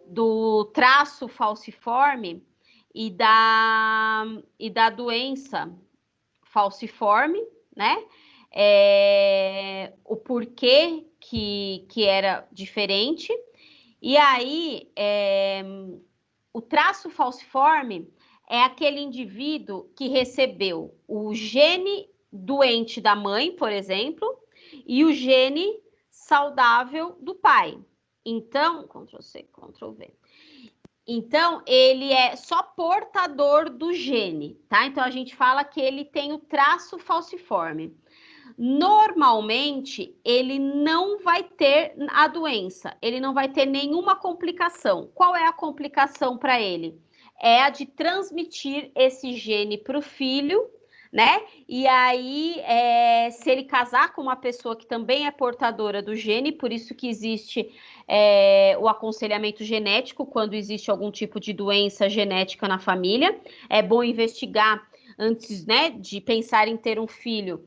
A: do traço falciforme e da doença falciforme, né? O porquê que era diferente. E aí, o traço falciforme é aquele indivíduo que recebeu o gene doente da mãe, por exemplo, e o gene saudável do pai. Então, Ctrl+C, Ctrl+V. Então, ele é só portador do gene, tá? Então, a gente fala que ele tem o traço falciforme. Normalmente, ele não vai ter a doença, ele não vai ter nenhuma complicação. Qual é a complicação para ele? É a de transmitir esse gene para o filho, né? E aí, se ele casar com uma pessoa que também é portadora do gene, por isso que existe o aconselhamento genético quando existe algum tipo de doença genética na família. É bom investigar antes, né, de pensar em ter um filho.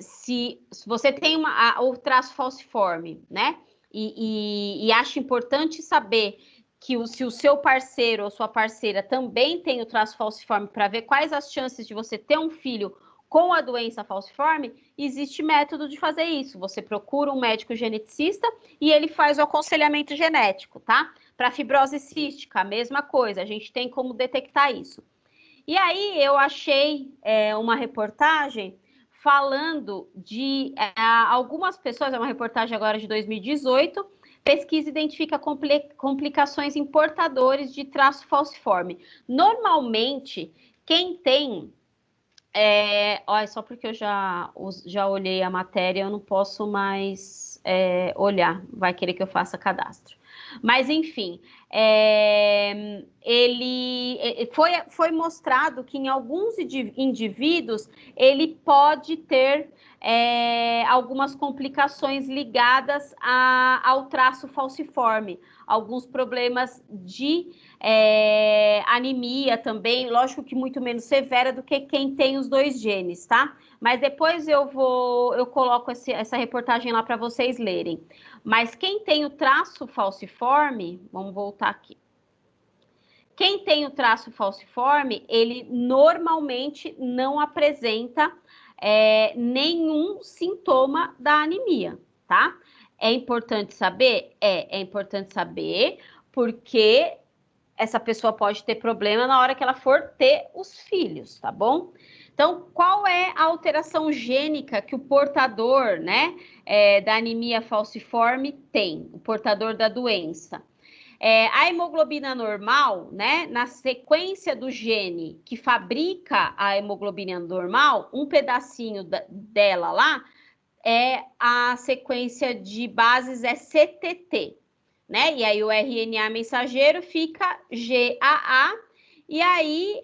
A: Se você tem o traço falciforme, né, e acha importante saber que se o seu parceiro ou sua parceira também tem o traço falciforme, para ver quais as chances de você ter um filho com a doença falciforme, existe método de fazer isso. Você procura um médico geneticista e ele faz o aconselhamento genético, tá? Para fibrose cística, a mesma coisa, a gente tem como detectar isso. E aí eu achei uma reportagem falando de algumas pessoas, é uma reportagem agora de 2018, pesquisa identifica complicações em portadores de traço falciforme. Normalmente, quem tem... olha, só porque eu já olhei a matéria, eu não posso mais olhar, vai querer que eu faça cadastro. Mas, enfim, foi mostrado que em alguns indivíduos ele pode ter algumas complicações ligadas ao traço falciforme, alguns problemas de anemia também, lógico que muito menos severa do que quem tem os dois genes, tá? Mas depois eu coloco essa reportagem lá para vocês lerem. Mas quem tem o traço falciforme, vamos voltar aqui. Quem tem o traço falciforme, ele normalmente não apresenta nenhum sintoma da anemia, tá? É importante saber? É importante saber porque essa pessoa pode ter problema na hora que ela for ter os filhos, tá bom? Então, qual é a alteração gênica que o portador, né, da anemia falciforme tem, o portador da doença? A hemoglobina normal, né, na sequência do gene que fabrica a hemoglobina normal, um pedacinho dela lá, a sequência de bases é CTT, né? E aí o RNA mensageiro fica GAA, e aí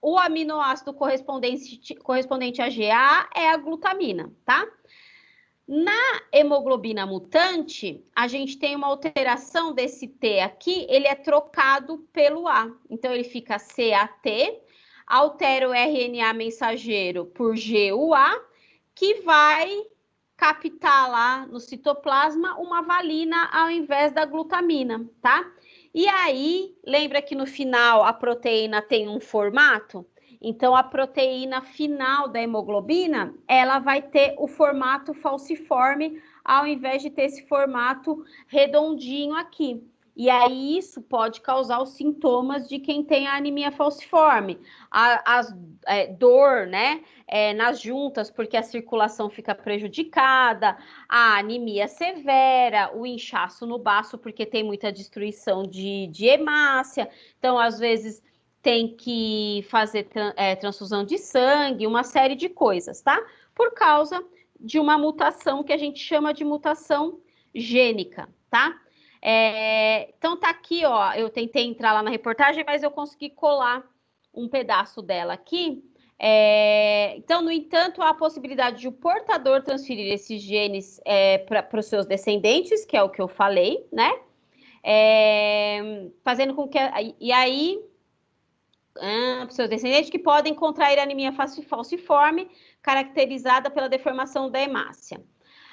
A: o aminoácido correspondente a GAA é a glutamina, tá? Na hemoglobina mutante, a gente tem uma alteração desse T aqui, ele é trocado pelo A. Então, ele fica CAT, altera o RNA mensageiro por GUA, que vai captar lá no citoplasma uma valina ao invés da glutamina, tá? E aí, lembra que no final a proteína tem um formato? Então, a proteína final da hemoglobina, ela vai ter o formato falciforme, ao invés de ter esse formato redondinho aqui. E aí, isso pode causar os sintomas de quem tem a anemia falciforme. Dor, né? Nas juntas, porque a circulação fica prejudicada, a anemia severa, o inchaço no baço, porque tem muita destruição de hemácia. Então, às vezes tem que fazer transfusão de sangue, uma série de coisas, tá? Por causa de uma mutação que a gente chama de mutação gênica, tá? Então tá aqui, ó, eu tentei entrar lá na reportagem, mas eu consegui colar um pedaço dela aqui. Então, no entanto, há a possibilidade de o portador transferir esses genes para os seus descendentes, que é o que eu falei, né? Fazendo com que... E aí... seus descendentes que podem contrair anemia falciforme, caracterizada pela deformação da hemácia.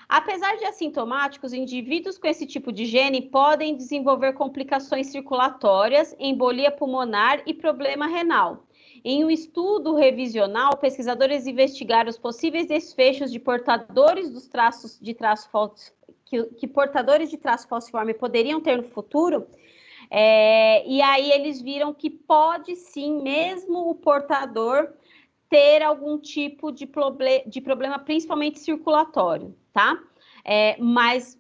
A: Apesar de assintomáticos, indivíduos com esse tipo de gene podem desenvolver complicações circulatórias, embolia pulmonar e problema renal. Em um estudo revisional, pesquisadores investigaram os possíveis desfechos de portadores dos traços de traço que portadores de traço falciforme poderiam ter no futuro. E aí eles viram que pode sim, mesmo o portador, ter algum tipo de problema, principalmente circulatório, tá? Mas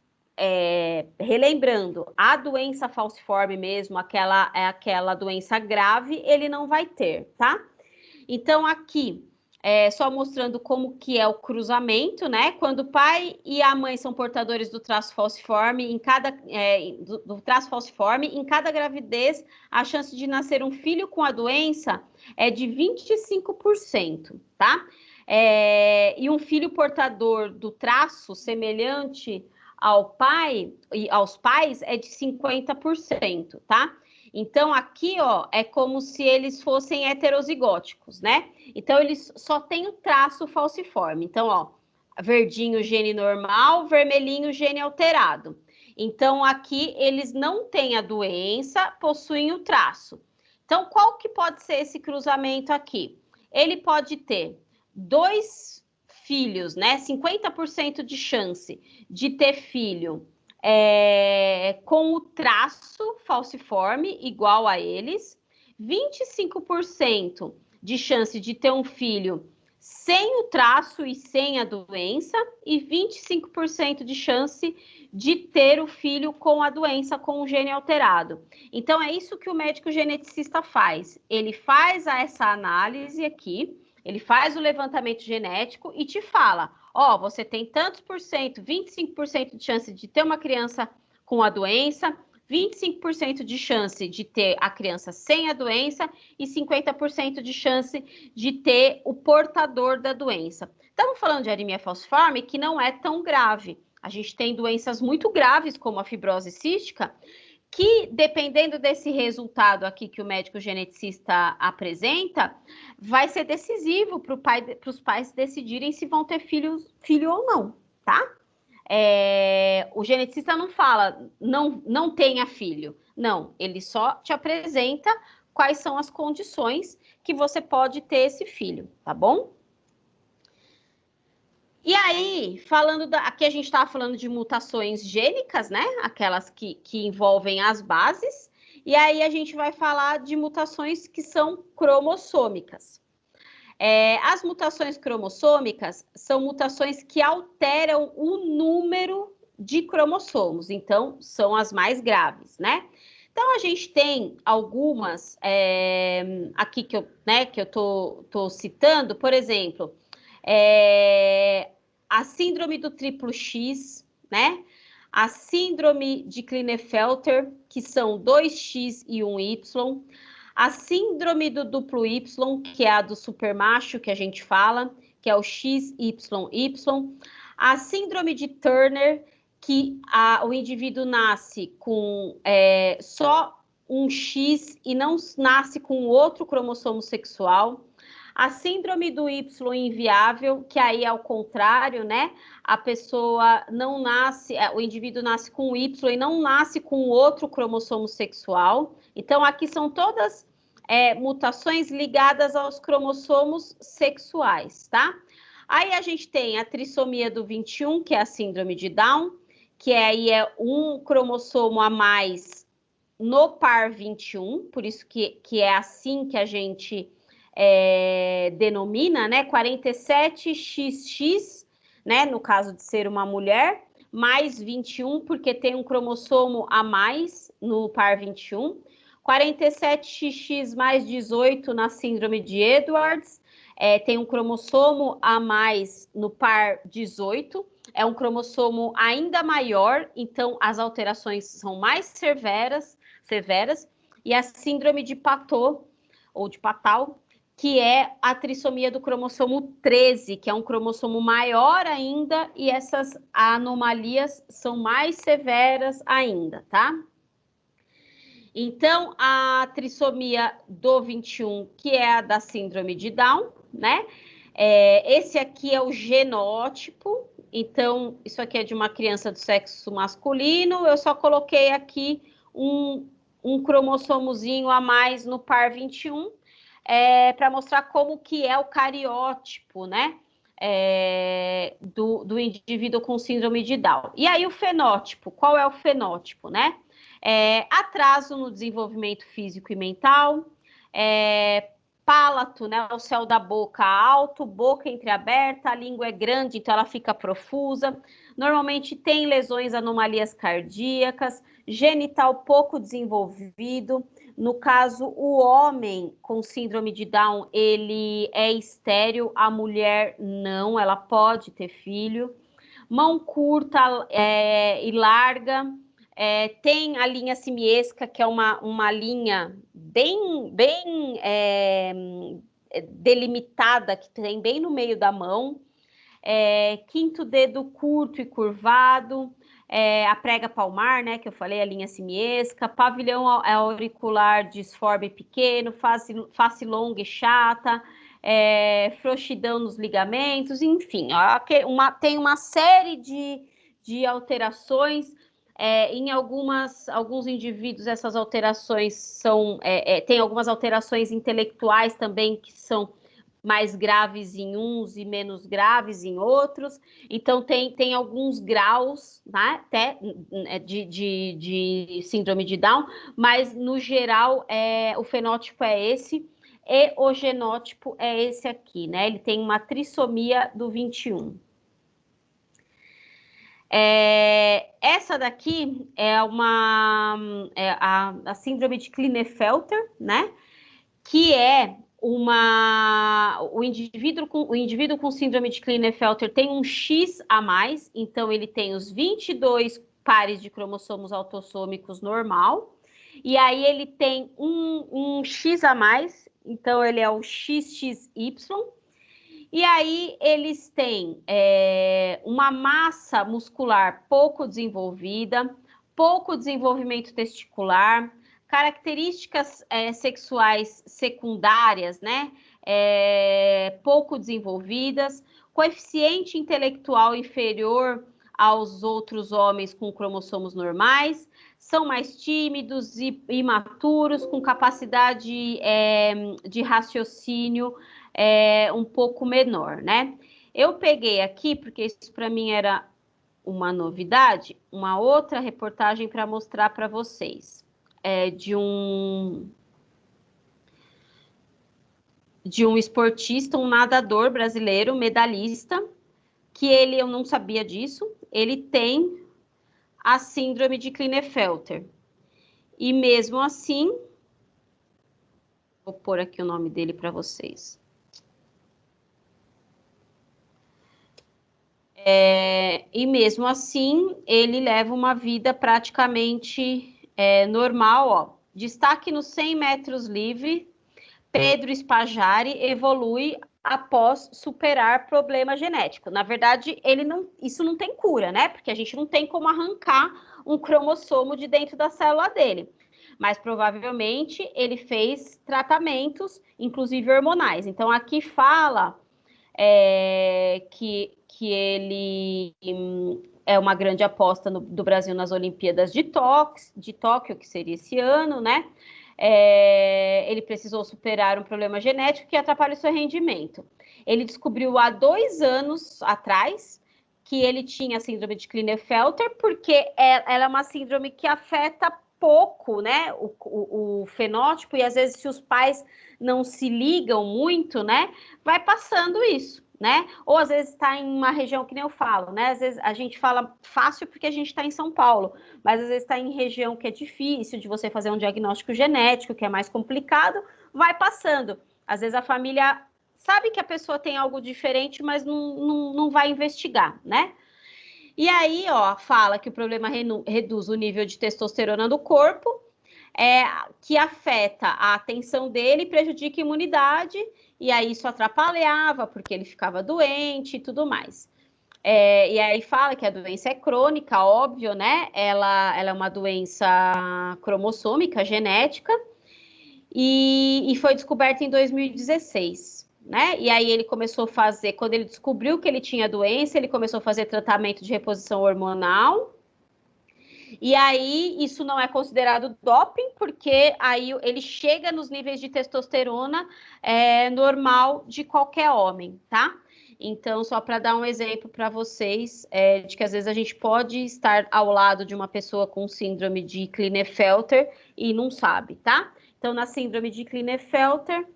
A: relembrando, a doença falciforme mesmo, aquela doença grave, ele não vai ter, tá? Então, aqui, só mostrando como que é o cruzamento, né? Quando o pai e a mãe são portadores do traço falciforme, do traço falciforme, em cada gravidez, a chance de nascer um filho com a doença é de 25%, tá? E um filho portador do traço semelhante ao pai e aos pais é de 50%, tá? Então, aqui, ó, é como se eles fossem heterozigóticos, né? Então, eles só têm o traço falciforme. Então, ó, verdinho, gene normal, vermelhinho, gene alterado. Então, aqui, eles não têm a doença, possuem o traço. Então, qual que pode ser esse cruzamento aqui? Ele pode ter 2 filhos, né? 50% de chance de ter filho com o traço falciforme igual a eles, 25% de chance de ter um filho sem o traço e sem a doença, e 25% de chance de ter o filho com a doença, com o gene alterado. Então, é isso que o médico geneticista faz. Ele faz essa análise aqui, ele faz o levantamento genético e te fala, ó, você tem tantos por cento, 25% de chance de ter uma criança com a doença, 25% de chance de ter a criança sem a doença e 50% de chance de ter o portador da doença. Estamos falando de anemia falciforme que não é tão grave. A gente tem doenças muito graves, como a fibrose cística, que, dependendo desse resultado aqui que o médico geneticista apresenta, vai ser decisivo para os pais decidirem se vão ter filho ou não, tá? O geneticista não fala, não tenha filho. Não, ele só te apresenta quais são as condições que você pode ter esse filho, tá bom? E aí, aqui a gente estava falando de mutações gênicas, né? Aquelas que envolvem as bases. E aí a gente vai falar de mutações que são cromossômicas. As mutações cromossômicas são mutações que alteram o número de cromossomos. Então, são as mais graves, né? Então, a gente tem algumas aqui que eu tô citando, por exemplo, a síndrome do triplo X, né? A síndrome de Klinefelter, que são 2X e 1Y. A síndrome do duplo Y, que é a do supermacho, que a gente fala, que é o XYY. A síndrome de Turner, que o indivíduo nasce com só um X e não nasce com outro cromossomo sexual. A síndrome do Y inviável, que aí é o contrário, né? A pessoa não nasce, o indivíduo nasce com Y e não nasce com outro cromossomo sexual. Então, aqui são todas mutações ligadas aos cromossomos sexuais, tá? Aí a gente tem a trissomia do 21, que é a síndrome de Down, que aí é um cromossomo a mais no par 21, por isso que é assim que a gente denomina, né? 47XX, né? No caso de ser uma mulher, mais 21, porque tem um cromossomo a mais no par 21. 47XX mais 18 na síndrome de Edwards, tem um cromossomo a mais no par 18, é um cromossomo ainda maior, então as alterações são mais severas, e a síndrome de Patot, ou de Patal, que é a trissomia do cromossomo 13, que é um cromossomo maior ainda, e essas anomalias são mais severas ainda, tá? Então, a trissomia do 21, que é a da síndrome de Down, né? Esse aqui é o genótipo. Então, isso aqui é de uma criança do sexo masculino. Eu só coloquei aqui um cromossomozinho a mais no par 21, para mostrar como que é o cariótipo, né? Do indivíduo com síndrome de Down. E aí, o fenótipo. Qual é o fenótipo, né? Atraso no desenvolvimento físico e mental, palato, né, o céu da boca alto, boca entreaberta, a língua é grande, então ela fica profusa. Normalmente tem lesões, anomalias cardíacas, genital pouco desenvolvido. No caso, o homem com síndrome de Down, ele é estéril, a mulher não, ela pode ter filho. Mão curta e larga, tem a linha simiesca, que é uma linha bem delimitada, que tem bem no meio da mão. Quinto dedo curto e curvado, a prega palmar, né, que eu falei, a linha simiesca, pavilhão auricular disforme pequeno, face longa e chata, frouxidão nos ligamentos, enfim, tem uma série de alterações. Em alguns indivíduos, essas alterações tem algumas alterações intelectuais também que são mais graves em uns e menos graves em outros. Então, tem alguns graus, né, até de síndrome de Down, mas, no geral, o fenótipo é esse, e o genótipo é esse aqui, né? Ele tem uma trissomia do 21. Essa daqui é a síndrome de Klinefelter, né? Que é o indivíduo com síndrome de Klinefelter tem um X a mais, então ele tem os 22 pares de cromossomos autossômicos normal, e aí ele tem um X a mais, então ele é o XXY, e aí eles têm uma massa muscular pouco desenvolvida, pouco desenvolvimento testicular, características sexuais secundárias, né, pouco desenvolvidas, coeficiente intelectual inferior aos outros homens com cromossomos normais, são mais tímidos e imaturos, com capacidade de raciocínio um pouco menor, né? Eu peguei aqui, porque isso para mim era uma novidade, uma outra reportagem para mostrar para vocês. De um esportista, um nadador brasileiro, medalhista, que eu não sabia disso, ele tem a síndrome de Klinefelter. E mesmo assim, vou pôr aqui o nome dele para vocês. E mesmo assim, ele leva uma vida praticamente normal, ó. Destaque nos 100 metros livre, Pedro Spajari evolui após superar problema genético. Na verdade, isso não tem cura, né? Porque a gente não tem como arrancar um cromossomo de dentro da célula dele. Mas provavelmente ele fez tratamentos, inclusive hormonais. Então, aqui fala que ele é uma grande aposta do Brasil nas Olimpíadas de Tóquio, que seria esse ano, né? Ele precisou superar um problema genético que atrapalha o seu rendimento. Ele descobriu há 2 anos atrás que ele tinha síndrome de Klinefelter, porque ela é uma síndrome que afeta pouco, né, o fenótipo, e às vezes se os pais não se ligam muito, né, vai passando isso, né? Ou às vezes está em uma região que nem eu falo, né? Às vezes a gente fala fácil porque a gente está em São Paulo, mas às vezes está em região que é difícil de você fazer um diagnóstico genético, que é mais complicado, vai passando. Às vezes a família sabe que a pessoa tem algo diferente, mas não vai investigar, né? E aí, ó, fala que o problema reduz o nível de testosterona do corpo, que afeta a atenção dele, prejudica a imunidade, e aí isso atrapalhava, porque ele ficava doente e tudo mais. E aí fala que a doença é crônica, óbvio, né? Ela é uma doença cromossômica, genética, e foi descoberta em 2016. Né? E aí ele começou a fazer, quando ele descobriu que ele tinha doença, ele começou a fazer tratamento de reposição hormonal. E aí isso não é considerado doping, porque aí ele chega nos níveis de testosterona normal de qualquer homem, tá? Então, só para dar um exemplo para vocês, de que às vezes a gente pode estar ao lado de uma pessoa com síndrome de Klinefelter e não sabe, tá? Então, na síndrome de Klinefelter,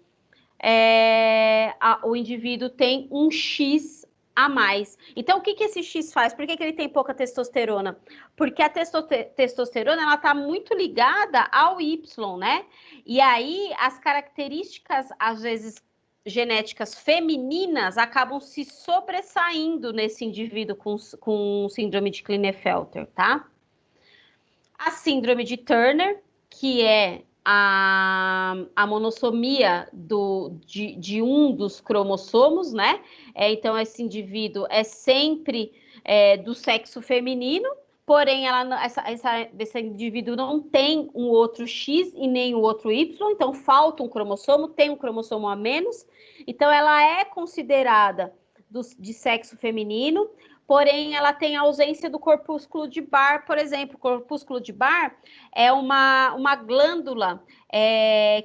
A: o indivíduo tem um X a mais. Então, o que esse X faz? Por que ele tem pouca testosterona? Porque a testosterona, ela está muito ligada ao Y, né? E aí, as características, às vezes, genéticas femininas acabam se sobressaindo nesse indivíduo com síndrome de Klinefelter, tá? A síndrome de Turner, que é a monossomia de um dos cromossomos, né? Então, esse indivíduo é sempre do sexo feminino, porém, esse indivíduo não tem um outro X e nem o outro Y, então falta um cromossomo, tem um cromossomo a menos, então ela é considerada de sexo feminino, porém ela tem a ausência do corpúsculo de Barr, por exemplo. O corpúsculo de Barr é uma glândula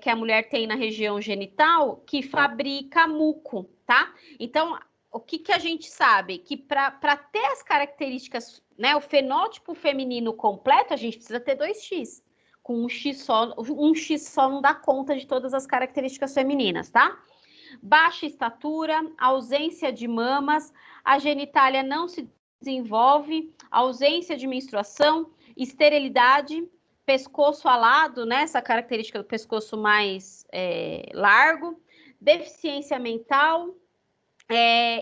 A: que a mulher tem na região genital que fabrica muco, tá? Então, o que a gente sabe? Que para ter as características, né, o fenótipo feminino completo, a gente precisa ter 2X. Com um X só não dá conta de todas as características femininas, tá? Baixa estatura, ausência de mamas, a genitália não se desenvolve, ausência de menstruação, esterilidade, pescoço alado, né, essa característica do pescoço mais largo, deficiência mental,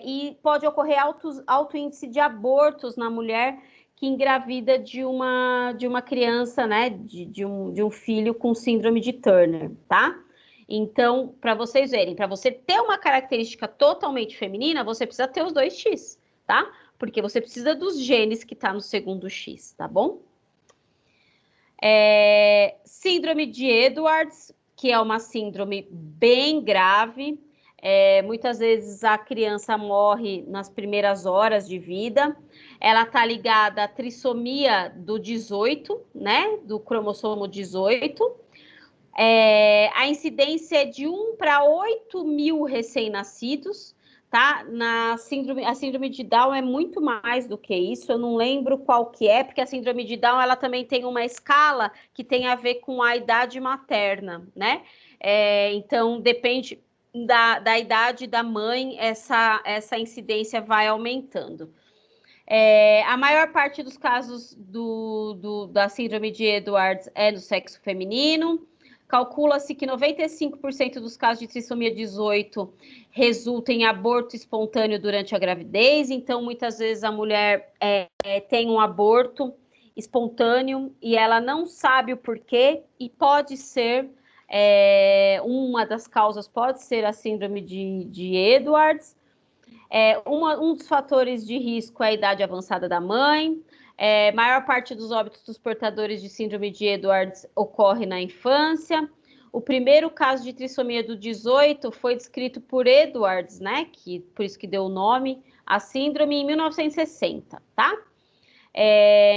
A: e pode ocorrer alto índice de abortos na mulher que engravida de uma criança, né, de um filho com síndrome de Turner, tá? Então, para vocês verem, para você ter uma característica totalmente feminina, você precisa ter os 2X, tá? Porque você precisa dos genes que tá no segundo X, tá bom? Síndrome de Edwards, que é uma síndrome bem grave. Muitas vezes a criança morre nas primeiras horas de vida. Ela está ligada à trissomia do 18, né? Do cromossomo 18. A incidência é de 1 para 8 mil recém-nascidos, tá? A síndrome de Down é muito mais do que isso, eu não lembro qual que é, porque a síndrome de Down, ela também tem uma escala que tem a ver com a idade materna, né? Então, depende da idade da mãe, essa incidência vai aumentando. A maior parte dos casos da síndrome de Edwards é do sexo feminino. Calcula-se que 95% dos casos de trissomia 18 resultam em aborto espontâneo durante a gravidez. Então, muitas vezes a mulher tem um aborto espontâneo e ela não sabe o porquê, e pode ser, uma das causas pode ser a síndrome de Edwards. Um dos fatores de risco é a idade avançada da mãe. Maior parte dos óbitos dos portadores de síndrome de Edwards ocorre na infância. O primeiro caso de trissomia do 18 foi descrito por Edwards, né? Por isso que deu o nome à síndrome, em 1960, tá?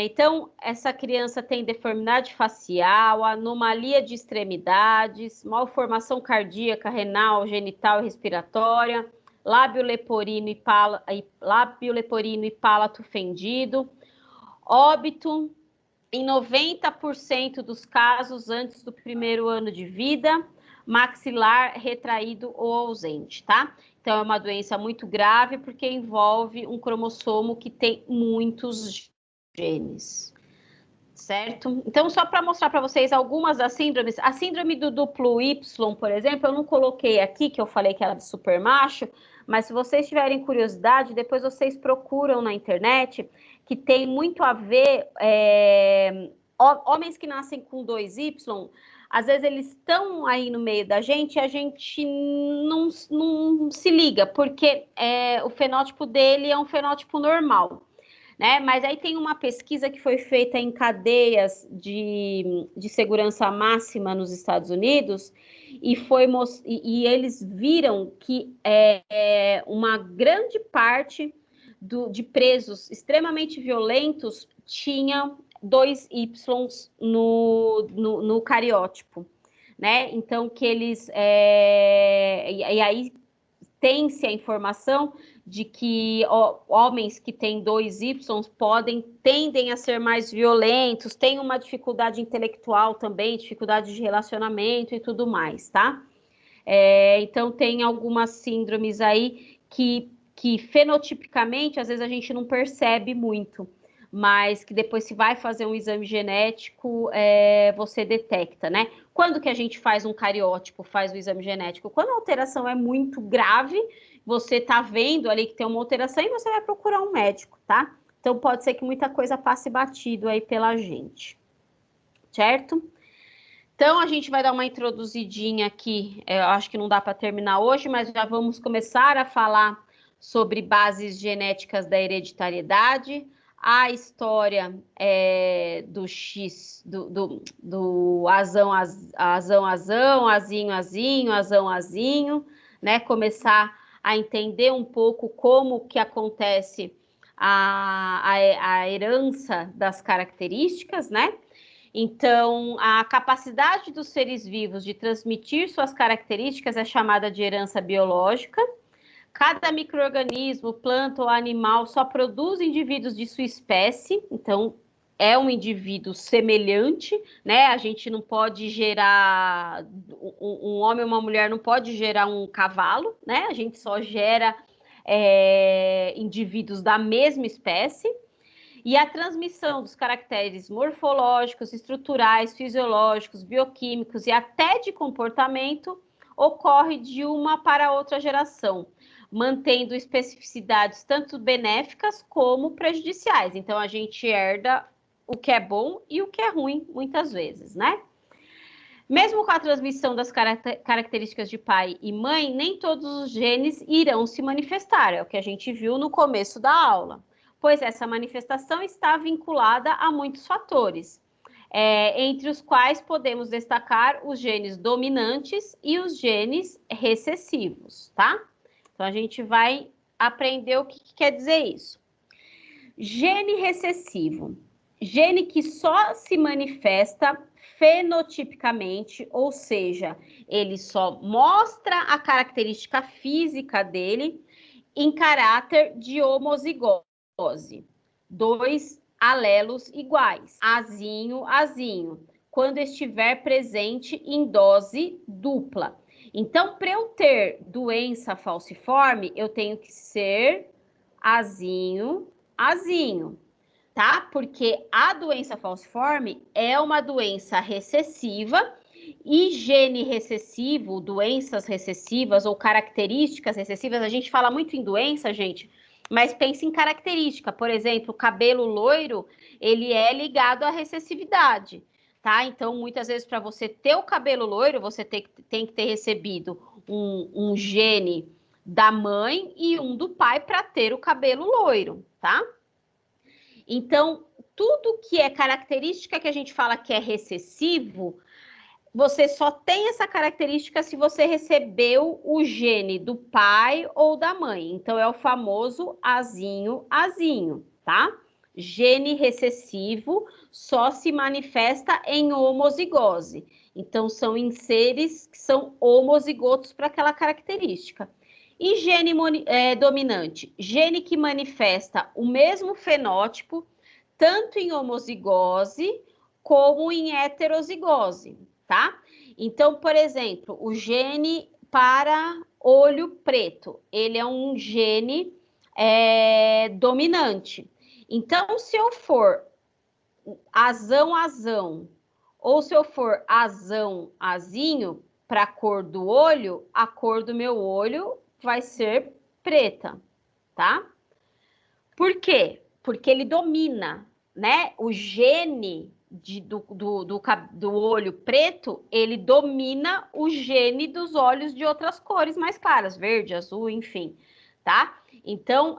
A: Então, essa criança tem deformidade facial, anomalia de extremidades, malformação cardíaca, renal, genital e respiratória, lábio leporino e palato fendido, óbito em 90% dos casos antes do primeiro ano de vida, maxilar retraído ou ausente, tá? Então, é uma doença muito grave porque envolve um cromossomo que tem muitos genes, certo? Então, só para mostrar para vocês algumas das síndromes, a síndrome do duplo Y, por exemplo, eu não coloquei aqui, que eu falei que era de supermacho, mas se vocês tiverem curiosidade, depois vocês procuram na internet, que tem muito a ver, homens que nascem com 2Y, às vezes eles estão aí no meio da gente e a gente não se liga, porque o fenótipo dele é um fenótipo normal, né? Mas aí tem uma pesquisa que foi feita em cadeias de segurança máxima nos Estados Unidos e eles viram que uma grande parte de presos extremamente violentos tinha 2Y no cariótipo, né? Então, que eles... e aí tem-se a informação de que homens que têm 2Y tendem a ser mais violentos, têm uma dificuldade intelectual também, dificuldade de relacionamento e tudo mais, tá? Então, tem algumas síndromes aí que fenotipicamente, às vezes, a gente não percebe muito, mas que depois se vai fazer um exame genético, você detecta, né? Quando que a gente faz um cariótipo, faz o exame genético? Quando a alteração é muito grave, você tá vendo ali que tem uma alteração e você vai procurar um médico, tá? Então, pode ser que muita coisa passe batido aí pela gente, certo? Então, a gente vai dar uma introduzidinha aqui, eu acho que não dá para terminar hoje, mas já vamos começar a falar sobre bases genéticas da hereditariedade, a história do X, do azão, azão, azão, azinho, azinho, azão, azinho, né? Começar a entender um pouco como que acontece a herança das características, né? Então, a capacidade dos seres vivos de transmitir suas características é chamada de herança biológica. Cada micro-organismo, planta ou animal só produz indivíduos de sua espécie, então é um indivíduo semelhante, né? A gente não pode gerar, um homem ou uma mulher não pode gerar um cavalo, né? A gente só gera indivíduos da mesma espécie. E a transmissão dos caracteres morfológicos, estruturais, fisiológicos, bioquímicos e até de comportamento ocorre de uma para outra geração, mantendo especificidades tanto benéficas como prejudiciais. Então, a gente herda o que é bom e o que é ruim, muitas vezes, né? Mesmo com a transmissão das características de pai e mãe, nem todos os genes irão se manifestar, é o que a gente viu no começo da aula, pois essa manifestação está vinculada a muitos fatores, entre os quais podemos destacar os genes dominantes e os genes recessivos, tá? Então, a gente vai aprender o que quer dizer isso. Gene recessivo, gene que só se manifesta fenotipicamente, ou seja, ele só mostra a característica física dele em caráter de homozigose. 2 alelos iguais, azinho, azinho, quando estiver presente em dose dupla. Então, para eu ter doença falciforme, eu tenho que ser azinho, azinho, tá? Porque a doença falciforme é uma doença recessiva e gene recessivo, doenças recessivas ou características recessivas, a gente fala muito em doença, gente, mas pensa em característica. Por exemplo, o cabelo loiro, ele é ligado à recessividade, tá? Então, muitas vezes, para você ter o cabelo loiro, você tem que ter recebido um gene da mãe e um do pai para ter o cabelo loiro, tá? Então, tudo que é característica que a gente fala que é recessivo, você só tem essa característica se você recebeu o gene do pai ou da mãe. Então, é o famoso azinho, azinho, tá? Gene recessivo só se manifesta em homozigose. Então, são em seres que são homozigotos para aquela característica. E gene dominante? Gene que manifesta o mesmo fenótipo, tanto em homozigose como em heterozigose, tá? Então, por exemplo, o gene para olho preto, ele é um gene dominante. Então, se eu for azão, azão, ou se eu for azão, azinho, para a cor do olho, a cor do meu olho vai ser preta, tá? Por quê? Porque ele domina, né? O gene do olho preto, ele domina o gene dos olhos de outras cores mais claras, verde, azul, enfim, tá? Então,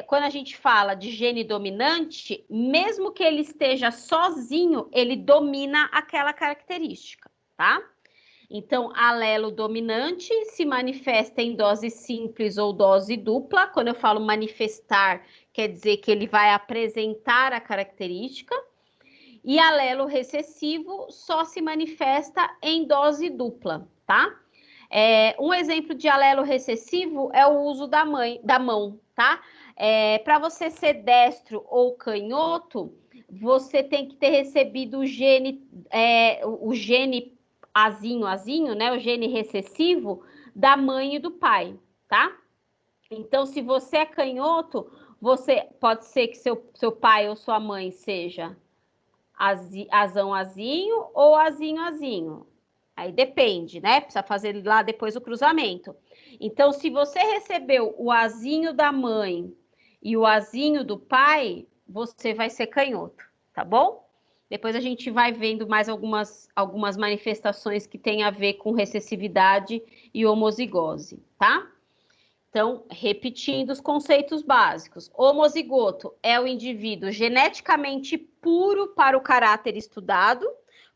A: quando a gente fala de gene dominante, mesmo que ele esteja sozinho, ele domina aquela característica, tá? Então, alelo dominante se manifesta em dose simples ou dose dupla. Quando eu falo manifestar, quer dizer que ele vai apresentar a característica. E alelo recessivo só se manifesta em dose dupla, tá? Um exemplo de alelo recessivo é o uso da mão, tá? Para você ser destro ou canhoto, você tem que ter recebido o gene azinho, né, o gene recessivo da mãe e do pai, tá? Então, se você é canhoto, você pode ser que seu pai ou sua mãe seja azinho ou azinho. Aí depende, né? Precisa fazer lá depois o cruzamento. Então, se você recebeu o azinho da mãe e o azinho do pai, você vai ser canhoto, tá bom? Depois a gente vai vendo mais algumas manifestações que têm a ver com recessividade e homozigose, tá? Então, repetindo os conceitos básicos. Homozigoto é o indivíduo geneticamente puro para o caráter estudado,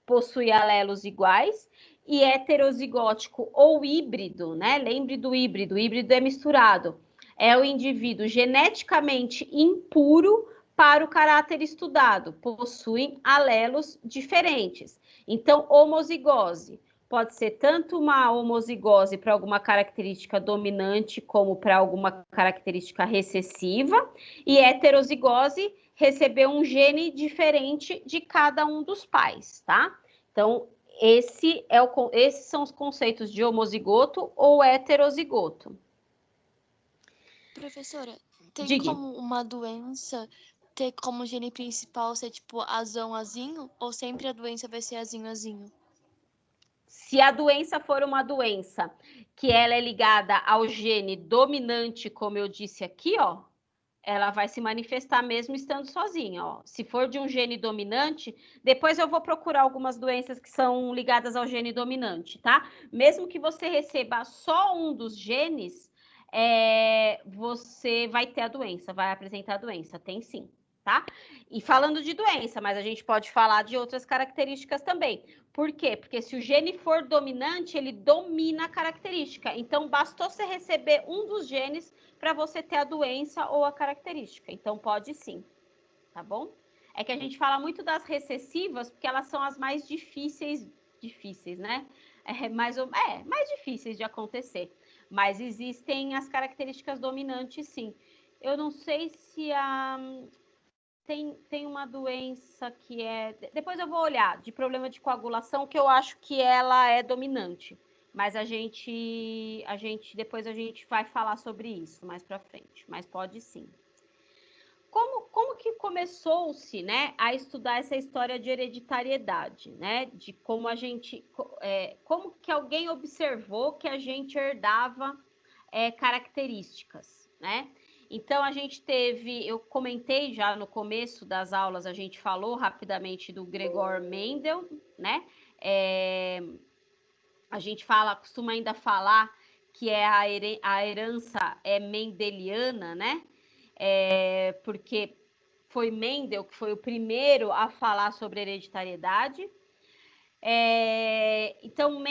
A: possui alelos iguais, e heterozigótico ou híbrido, né? Lembre do híbrido, o híbrido é misturado. É o indivíduo geneticamente impuro para o caráter estudado, possuem alelos diferentes. Então, homozigose pode ser tanto uma homozigose para alguma característica dominante como para alguma característica recessiva, e heterozigose receber um gene diferente de cada um dos pais, tá? Então, esses são os conceitos de homozigoto ou heterozigoto.
D: Professora, tem
A: Diga.
D: como uma doença ter como gene principal ser tipo azinho, ou sempre a doença vai ser azinho?
A: Se a doença for uma doença que ela é ligada ao gene dominante, como eu disse aqui, ó, ela vai se manifestar mesmo estando sozinha, ó. Se for de um gene dominante, depois eu vou procurar algumas doenças que são ligadas ao gene dominante, tá? Mesmo que você receba só um dos genes, você vai ter a doença, vai apresentar a doença, tem sim, tá? E falando de doença, mas a gente pode falar de outras características também. Por quê? Porque se o gene for dominante, ele domina a característica. Então, bastou você receber um dos genes para você ter a doença ou a característica. Então, pode sim, tá bom? É que a gente fala muito das recessivas, porque elas são as mais difíceis, né? Mais difíceis de acontecer. Mas existem as características dominantes, sim. Eu não sei se tem uma doença que é... Depois eu vou olhar, de problema de coagulação, que eu acho que ela é dominante. Mas depois a gente vai falar sobre isso mais para frente. Mas pode sim. Como que começou-se, né, a estudar essa história de hereditariedade, né? De como como que alguém observou que a gente herdava características, né? Então, eu comentei já no começo das aulas, a gente falou rapidamente do Gregor Mendel, né? A gente costuma ainda falar que a herança é mendeliana, né? Porque foi Mendel que foi o primeiro a falar sobre hereditariedade. Então,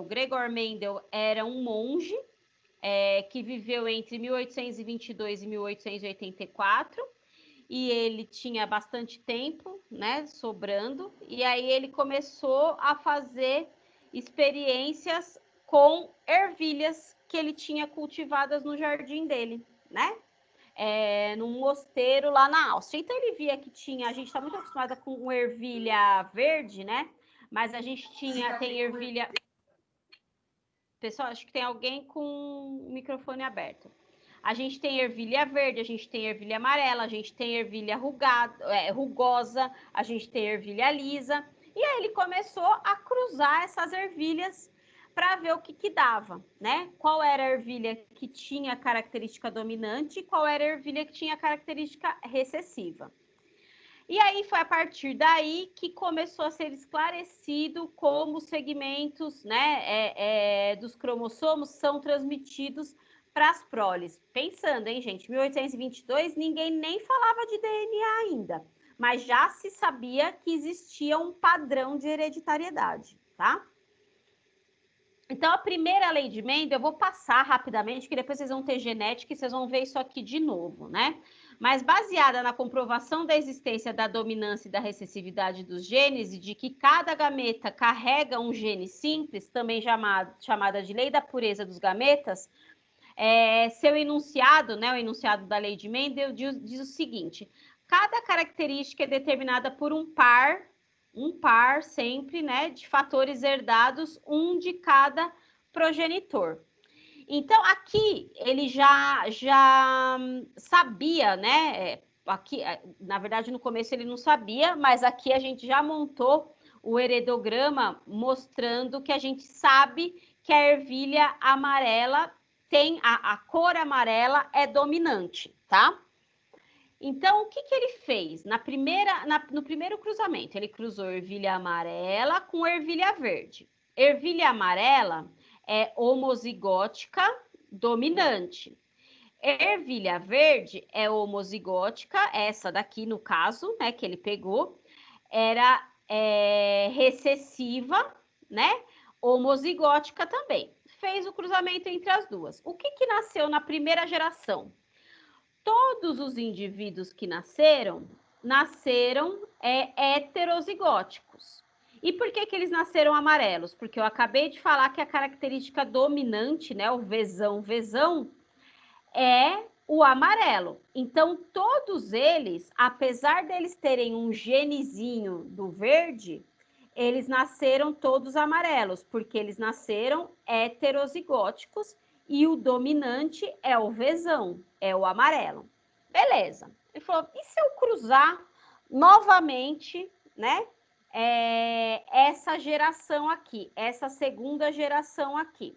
A: Gregor Mendel era um monge, que viveu entre 1822 e 1884, e ele tinha bastante tempo, né, sobrando, e aí ele começou a fazer experiências com ervilhas que ele tinha cultivadas no jardim dele, né? Num mosteiro lá na Áustria. Então ele via que a gente está muito acostumada com ervilha verde, né? Mas a gente tem ervilha... Pessoal, acho que tem alguém com o microfone aberto. A gente tem ervilha verde, a gente tem ervilha amarela, a gente tem ervilha rugosa, a gente tem ervilha lisa. E aí ele começou a cruzar essas ervilhas para ver o que dava, né? Qual era a ervilha que tinha característica dominante e qual era a ervilha que tinha característica recessiva. E aí foi a partir daí que começou a ser esclarecido como os segmentos, né, dos cromossomos são transmitidos para as proles. Pensando, hein, gente, 1822 ninguém nem falava de DNA ainda, mas já se sabia que existia um padrão de hereditariedade, tá? Então, a primeira lei de Mendel, eu vou passar rapidamente, que depois vocês vão ter genética e vocês vão ver isso aqui de novo, né? Mas baseada na comprovação da existência da dominância e da recessividade dos genes e de que cada gameta carrega um gene simples, também chamada de lei da pureza dos gametas, seu enunciado, né, o enunciado da lei de Mendel, diz o seguinte: cada característica é determinada por um par Um par sempre, né, de fatores herdados, um de cada progenitor. Então, aqui ele já sabia, né? Aqui, na verdade, no começo ele não sabia, mas aqui a gente já montou o heredograma mostrando que a gente sabe que a ervilha amarela tem a cor amarela é dominante, tá? Então, o que ele fez? No primeiro cruzamento, ele cruzou ervilha amarela com ervilha verde. Ervilha amarela é homozigótica dominante. Ervilha verde é homozigótica, essa daqui no caso, né, que ele pegou, era recessiva, né, homozigótica também. Fez o cruzamento entre as duas. O que nasceu na primeira geração? Todos os indivíduos que nasceram heterozigóticos. E por que eles nasceram amarelos? Porque eu acabei de falar que a característica dominante, né, o vezão, é o amarelo. Então, todos eles, apesar deles terem um genezinho do verde, eles nasceram todos amarelos, porque eles nasceram heterozigóticos e o dominante é o vezão, é o amarelo. Beleza. Ele falou, e se eu cruzar novamente, né, essa geração aqui, essa segunda geração aqui?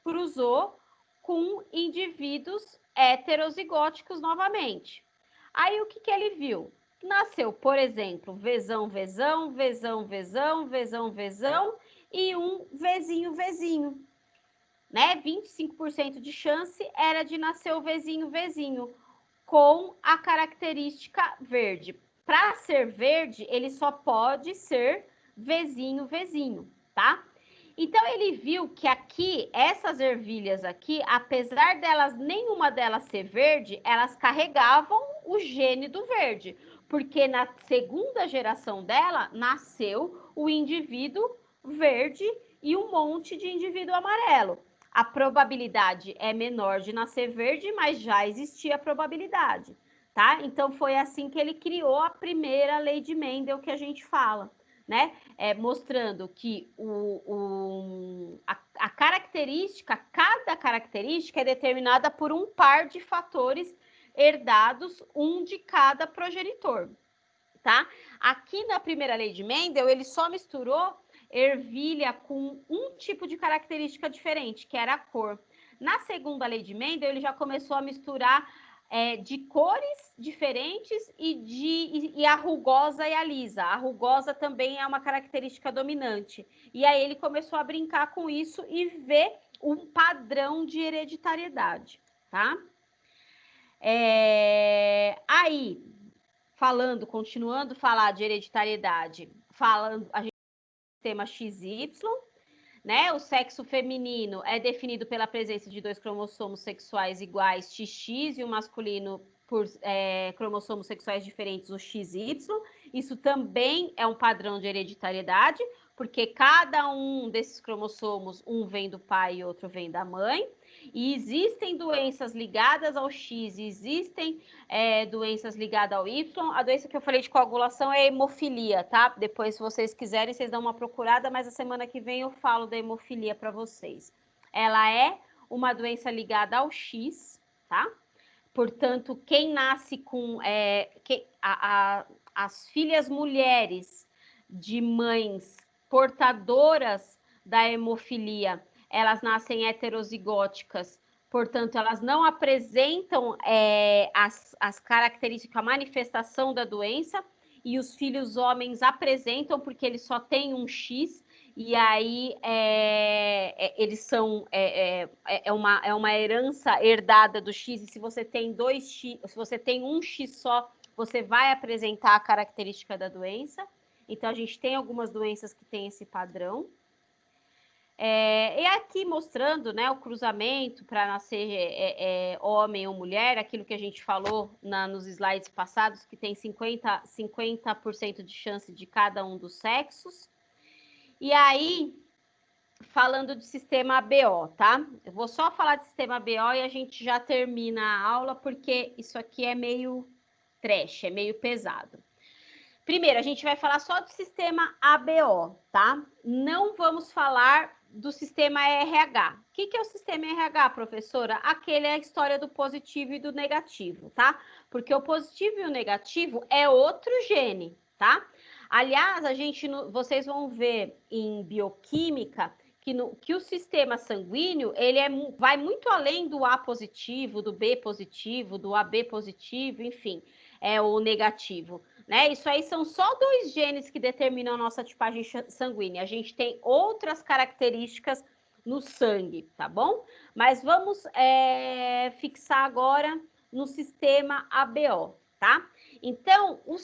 A: Cruzou com indivíduos heterozigóticos novamente. Aí o que ele viu? Nasceu, por exemplo, vezão, vezão, vezão, vezão, vezão, vezão e um vezinho, vezinho. Né? 25% de chance era de nascer o vezinho, vezinho, com a característica verde. Para ser verde, ele só pode ser vezinho, vezinho, tá? Então, ele viu que aqui, essas ervilhas aqui, apesar delas, nenhuma delas ser verde, elas carregavam o gene do verde, porque na segunda geração dela, nasceu o indivíduo verde e um monte de indivíduo amarelo. A probabilidade é menor de nascer verde, mas já existia a probabilidade, tá? Então, foi assim que ele criou a primeira lei de Mendel que a gente fala, né? Mostrando que a característica, cada característica é determinada por um par de fatores herdados, um de cada progenitor, tá? Aqui na primeira lei de Mendel, ele só misturou ervilha com um tipo de característica diferente, que era a cor. Na segunda lei de Mendel, ele já começou a misturar de cores diferentes e a rugosa e a lisa. A rugosa também é uma característica dominante. E aí ele começou a brincar com isso e ver um padrão de hereditariedade, tá? Aí, continuando a falar de hereditariedade, a gente tem o sistema XY, né? O sexo feminino é definido pela presença de 2 cromossomos sexuais iguais, XX, e o masculino por cromossomos sexuais diferentes, o XY. Isso também é um padrão de hereditariedade, porque cada um desses cromossomos, um vem do pai e outro vem da mãe. E existem doenças ligadas ao X, existem doenças ligadas ao Y. A doença que eu falei de coagulação é a hemofilia, tá? Depois, se vocês quiserem, vocês dão uma procurada, mas a semana que vem eu falo da hemofilia para vocês. Ela é uma doença ligada ao X, tá? Portanto, quem nasce com as filhas mulheres de mães portadoras da hemofilia, elas nascem heterozigóticas, portanto, elas não apresentam as características, a manifestação da doença, e os filhos homens apresentam, porque eles só têm um X, e aí eles são uma herança herdada do X, e se você tem 2X, se você tem um X só, você vai apresentar a característica da doença. Então, a gente tem algumas doenças que têm esse padrão. E aqui mostrando, né, o cruzamento para nascer homem ou mulher, aquilo que a gente falou nos slides passados, que tem 50% de chance de cada um dos sexos. E aí, falando de sistema ABO, tá? Eu vou só falar de sistema ABO e a gente já termina a aula, porque isso aqui é meio trash, é meio pesado. primeiro, a gente vai falar só do sistema ABO, tá? Não vamos falar do sistema RH. O que é o sistema RH, professora? Aquele é a história do positivo e do negativo, tá? Porque o positivo e o negativo é outro gene, tá? Aliás, vocês vão ver em bioquímica que o sistema sanguíneo vai muito além do A positivo, do B positivo, do AB positivo, enfim, é o negativo. Né? Isso aí são só 2 genes que determinam a nossa tipagem sanguínea. A gente tem outras características no sangue, tá bom? Mas vamos fixar agora no sistema ABO, tá? Então, os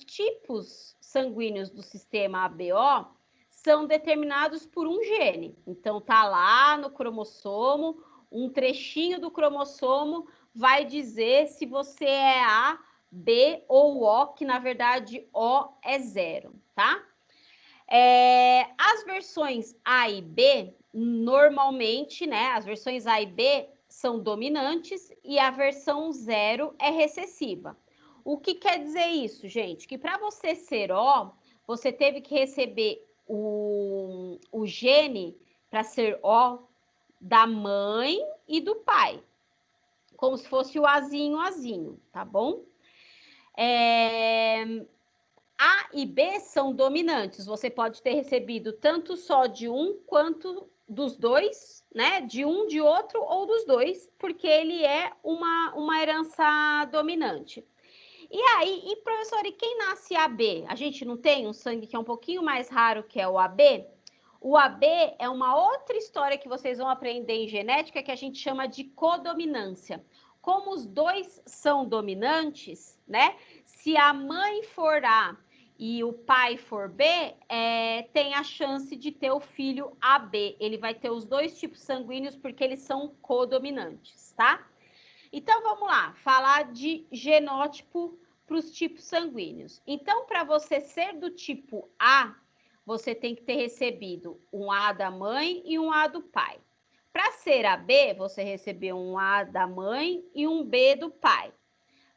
A: tipos sanguíneos do sistema ABO são determinados por um gene. Então, tá lá no cromossomo, um trechinho do cromossomo vai dizer se você é A, B ou O, que na verdade O é 0, tá? As versões A e B, normalmente, né, as versões A e B são dominantes e a versão 0 é recessiva. O que quer dizer isso, gente? Que para você ser O, você teve que receber o gene para ser O da mãe e do pai, como se fosse o Azinho, tá bom? A e B são dominantes. Você pode ter recebido tanto só de um quanto dos dois, né? De um, de outro ou dos dois, porque ele é uma herança dominante. E aí, professor, e quem nasce AB? A gente não tem um sangue que é um pouquinho mais raro, que é o AB? O AB é uma outra história que vocês vão aprender em genética, que a gente chama de codominância. Como os dois são dominantes, né? Se a mãe for A e o pai for B, tem a chance de ter o filho AB. Ele vai ter os 2 tipos sanguíneos porque eles são codominantes, tá? Então, vamos lá, falar de genótipo para os tipos sanguíneos. Então, para você ser do tipo A, você tem que ter recebido um A da mãe e um A do pai. Para ser AB, você recebeu um A da mãe e um B do pai.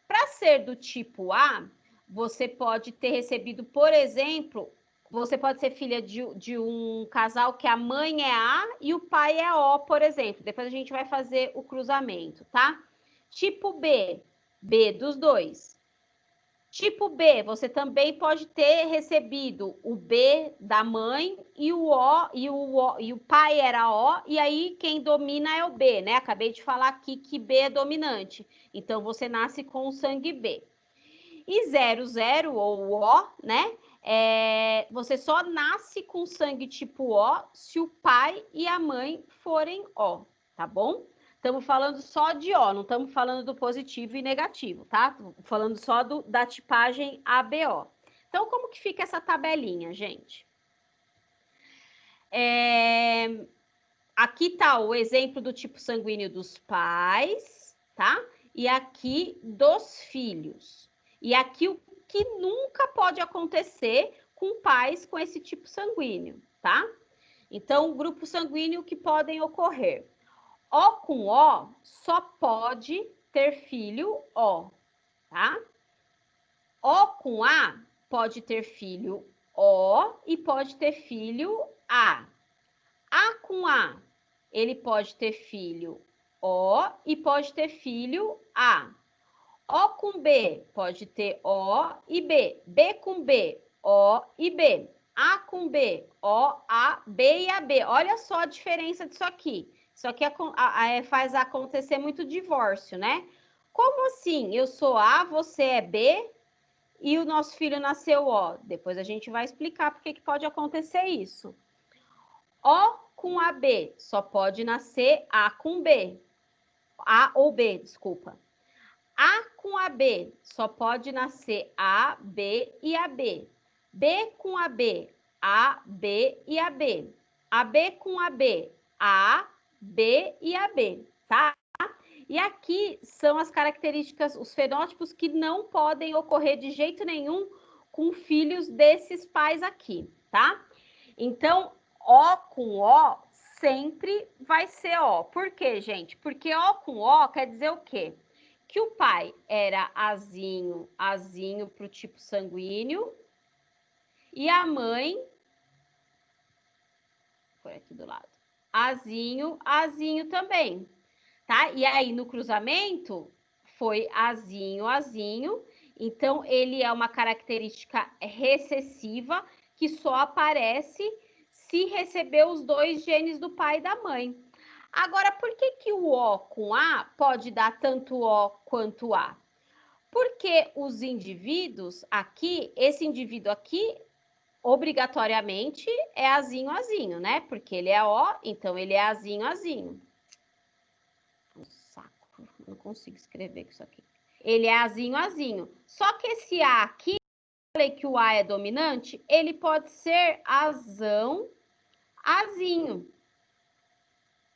A: Para ser do tipo A, você pode ter recebido, por exemplo, você pode ser filha de um casal que a mãe é A e o pai é O, por exemplo. Depois a gente vai fazer o cruzamento, tá? Tipo B, B dos dois. Tipo B, você também pode ter recebido o B da mãe e o pai era O, e aí quem domina é o B, né? Acabei de falar aqui que B é dominante. Então, você nasce com o sangue B. E 00 ou O, né? Você só nasce com sangue tipo O se o pai e a mãe forem O, tá bom? Estamos falando só de O, não estamos falando do positivo e negativo, tá? Estamos falando só da tipagem ABO. Então, como que fica essa tabelinha, gente? Aqui está o exemplo do tipo sanguíneo dos pais, tá? E aqui dos filhos. E aqui o que nunca pode acontecer com pais com esse tipo sanguíneo, tá? Então, o grupo sanguíneo que podem ocorrer. O com O só pode ter filho O, tá? O com A pode ter filho O e pode ter filho A. A com A, ele pode ter filho O e pode ter filho A. O com B pode ter O e B. B com B, O e B. A com B, O, A, B e AB. Olha só a diferença disso aqui. Isso aqui faz acontecer muito divórcio, né? Como assim? Eu sou A, você é B e o nosso filho nasceu O. Depois a gente vai explicar por que pode acontecer isso. O com AB só pode nascer A com B. A ou B, desculpa. A com AB só pode nascer A, B e AB. B com AB, A, B e AB. AB com AB, A, B e AB, tá? E aqui são as características, os fenótipos que não podem ocorrer de jeito nenhum com filhos desses pais aqui, tá? Então, O com O sempre vai ser O. Por quê, gente? Porque O com O quer dizer o quê? que o pai era azinho para o tipo sanguíneo e a mãe, por aqui do lado, azinho também, tá? E aí no cruzamento foi azinho, então ele é uma característica recessiva que só aparece se receber os dois genes do pai e da mãe. Agora, por que o O com A pode dar tanto O quanto A? Porque os indivíduos aqui, esse indivíduo aqui, obrigatoriamente é azinho, né? Porque ele é O, então ele é azinho. Um saco, não consigo escrever com isso aqui. Ele é azinho. Só que esse A aqui, eu falei que o A é dominante, ele pode ser azinho,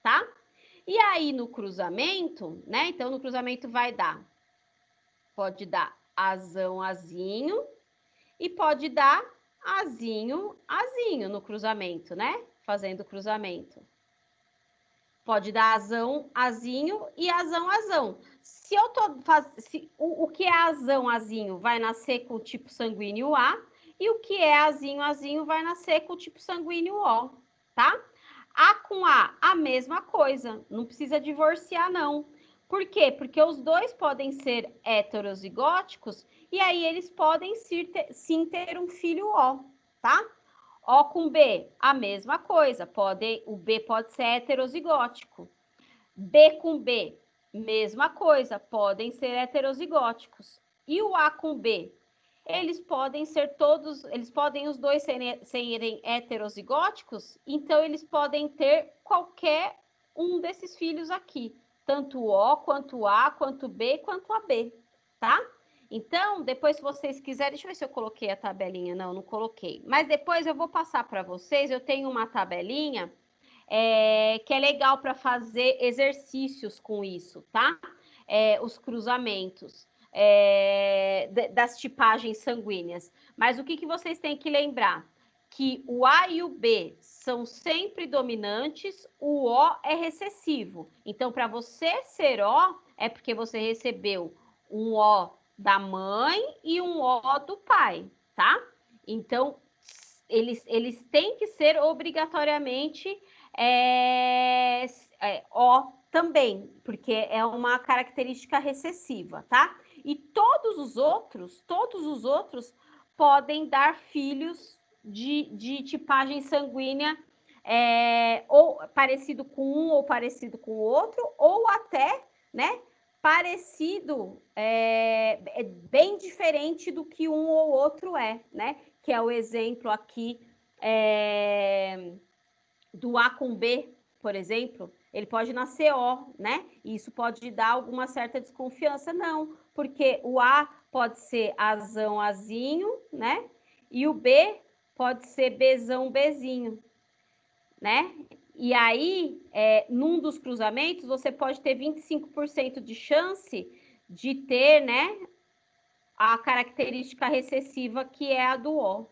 A: tá? E aí no cruzamento, né? Então no cruzamento pode dar azinho e pode dar azinho no cruzamento, né? Fazendo cruzamento. Pode dar azinho e azão. Se eu tô o que é azinho vai nascer com o tipo sanguíneo A e o que é azinho vai nascer com o tipo sanguíneo O, tá? A com A mesma coisa, não precisa divorciar não. Por quê? Porque os dois podem ser heterozigóticos e aí eles podem sim ter um filho O, tá? O com B, a mesma coisa. O B pode ser heterozigótico. B com B, mesma coisa. Podem ser heterozigóticos. E o A com B? Eles podem os dois serem heterozigóticos, então eles podem ter qualquer um desses filhos aqui. Tanto O, quanto A, quanto B, quanto AB, tá? Então, depois, se vocês quiserem, deixa eu ver se eu coloquei a tabelinha. Não coloquei. Mas depois eu vou passar para vocês. Eu tenho uma tabelinha que é legal para fazer exercícios com isso, tá? Os cruzamentos das tipagens sanguíneas. Mas o que vocês têm que lembrar? Que o A e o B são sempre dominantes, o O é recessivo. Então, para você ser O, é porque você recebeu um O da mãe e um O do pai, tá? Então, eles têm que ser obrigatoriamente O também, porque é uma característica recessiva, tá? E todos os outros podem dar filhos de tipagem sanguínea ou parecido com um ou parecido com o outro, ou até, né, parecido, bem diferente do que um ou outro né? Que é o exemplo aqui do A com B, por exemplo, ele pode nascer O, né? E isso pode dar alguma certa desconfiança, não, porque o A pode ser azinho, né? E o B pode ser Bzinho, né? E aí, num dos cruzamentos, você pode ter 25% de chance de ter, né, a característica recessiva que é a do O,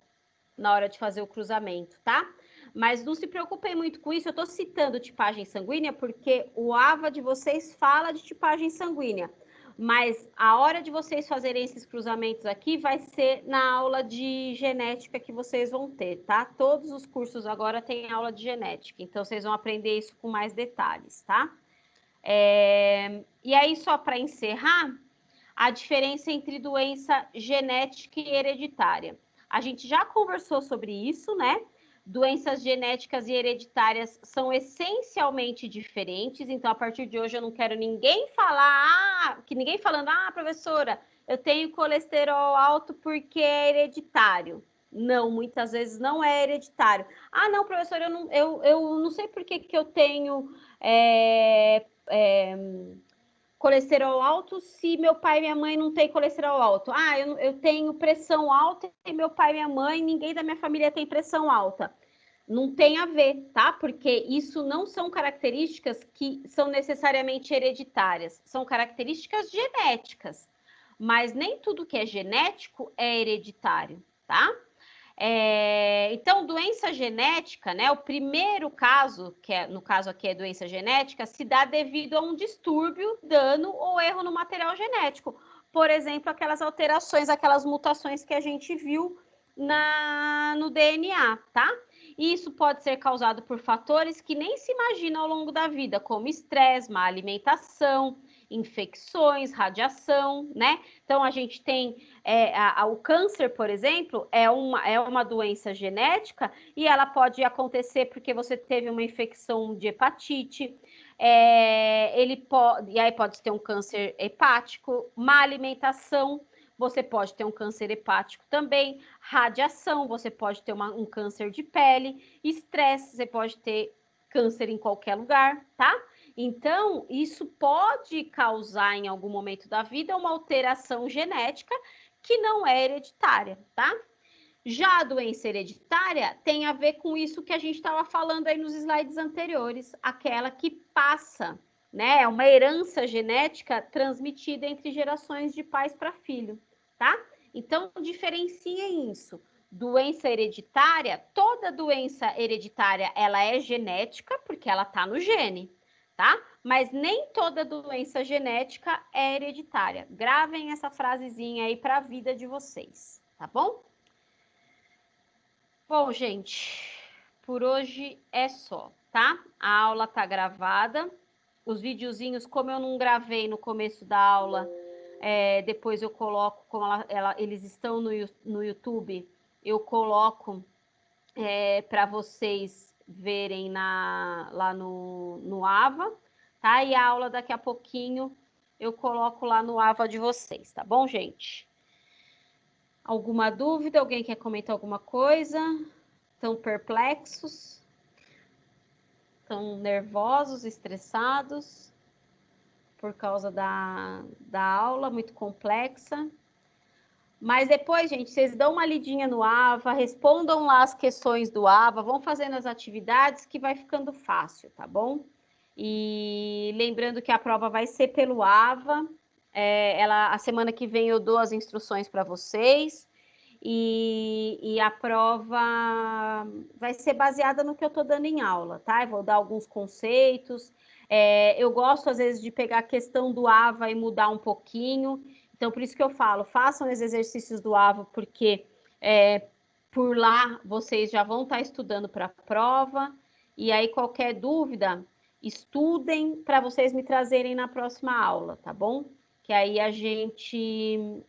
A: na hora de fazer o cruzamento, tá? Mas não se preocupem muito com isso, eu estou citando tipagem sanguínea porque o AVA de vocês fala de tipagem sanguínea, mas a hora de vocês fazerem esses cruzamentos aqui vai ser na aula de genética que vocês vão ter, tá? Todos os cursos agora têm aula de genética, então vocês vão aprender isso com mais detalhes, tá? E aí, só para encerrar, a diferença entre doença genética e hereditária. A gente já conversou sobre isso, né? Doenças genéticas e hereditárias são essencialmente diferentes, então a partir de hoje eu não quero ninguém falando, professora, eu tenho colesterol alto porque é hereditário. Não, muitas vezes não é hereditário. Não, professora, eu não sei por que eu tenho colesterol alto se meu pai e minha mãe não têm colesterol alto. Eu tenho pressão alta e meu pai e minha mãe, ninguém da minha família tem pressão alta. Não tem a ver, tá? Porque isso não são características que são necessariamente hereditárias, são características genéticas. Mas nem tudo que é genético é hereditário, tá? Então, doença genética, né? O primeiro caso, no caso aqui é doença genética, se dá devido a um distúrbio, dano ou erro no material genético. Por exemplo, aquelas alterações, aquelas mutações que a gente viu no DNA, tá? E isso pode ser causado por fatores que nem se imagina ao longo da vida, como estresse, má alimentação, infecções, radiação, né? Então, a gente tem o câncer, por exemplo, é uma doença genética e ela pode acontecer porque você teve uma infecção de hepatite, e aí pode ter um câncer hepático, má alimentação, você pode ter um câncer hepático também, radiação, você pode ter um câncer de pele, estresse, você pode ter câncer em qualquer lugar, tá? Então, isso pode causar em algum momento da vida uma alteração genética que não é hereditária, tá? Já a doença hereditária tem a ver com isso que a gente estava falando aí nos slides anteriores, aquela que passa, né? É uma herança genética transmitida entre gerações de pais para filho, tá? Então, diferenciem isso. Doença hereditária, toda doença hereditária, ela é genética, porque ela está no gene, tá? Mas nem toda doença genética é hereditária. Gravem essa frasezinha aí para a vida de vocês, tá bom? Bom, gente, por hoje é só, tá? A aula tá gravada. Os videozinhos, como eu não gravei no começo da aula, depois eu coloco, como eles estão no YouTube, eu coloco para vocês verem lá no AVA, tá? E a aula daqui a pouquinho eu coloco lá no AVA de vocês, tá bom, gente? Alguma dúvida? Alguém quer comentar alguma coisa? Estão perplexos? Estão nervosos, estressados por causa da aula muito complexa? Mas depois, gente, vocês dão uma lidinha no AVA, respondam lá as questões do AVA, vão fazendo as atividades que vai ficando fácil, tá bom? E lembrando que a prova vai ser pelo AVA, a semana que vem eu dou as instruções para vocês, e a prova vai ser baseada no que eu estou dando em aula, tá? Eu vou dar alguns conceitos, eu gosto às vezes de pegar a questão do AVA e mudar um pouquinho, então por isso que eu falo, façam os exercícios do AVA, porque por lá vocês já vão estar estudando para a prova, e aí qualquer dúvida, estudem para vocês me trazerem na próxima aula, tá bom? Que aí a gente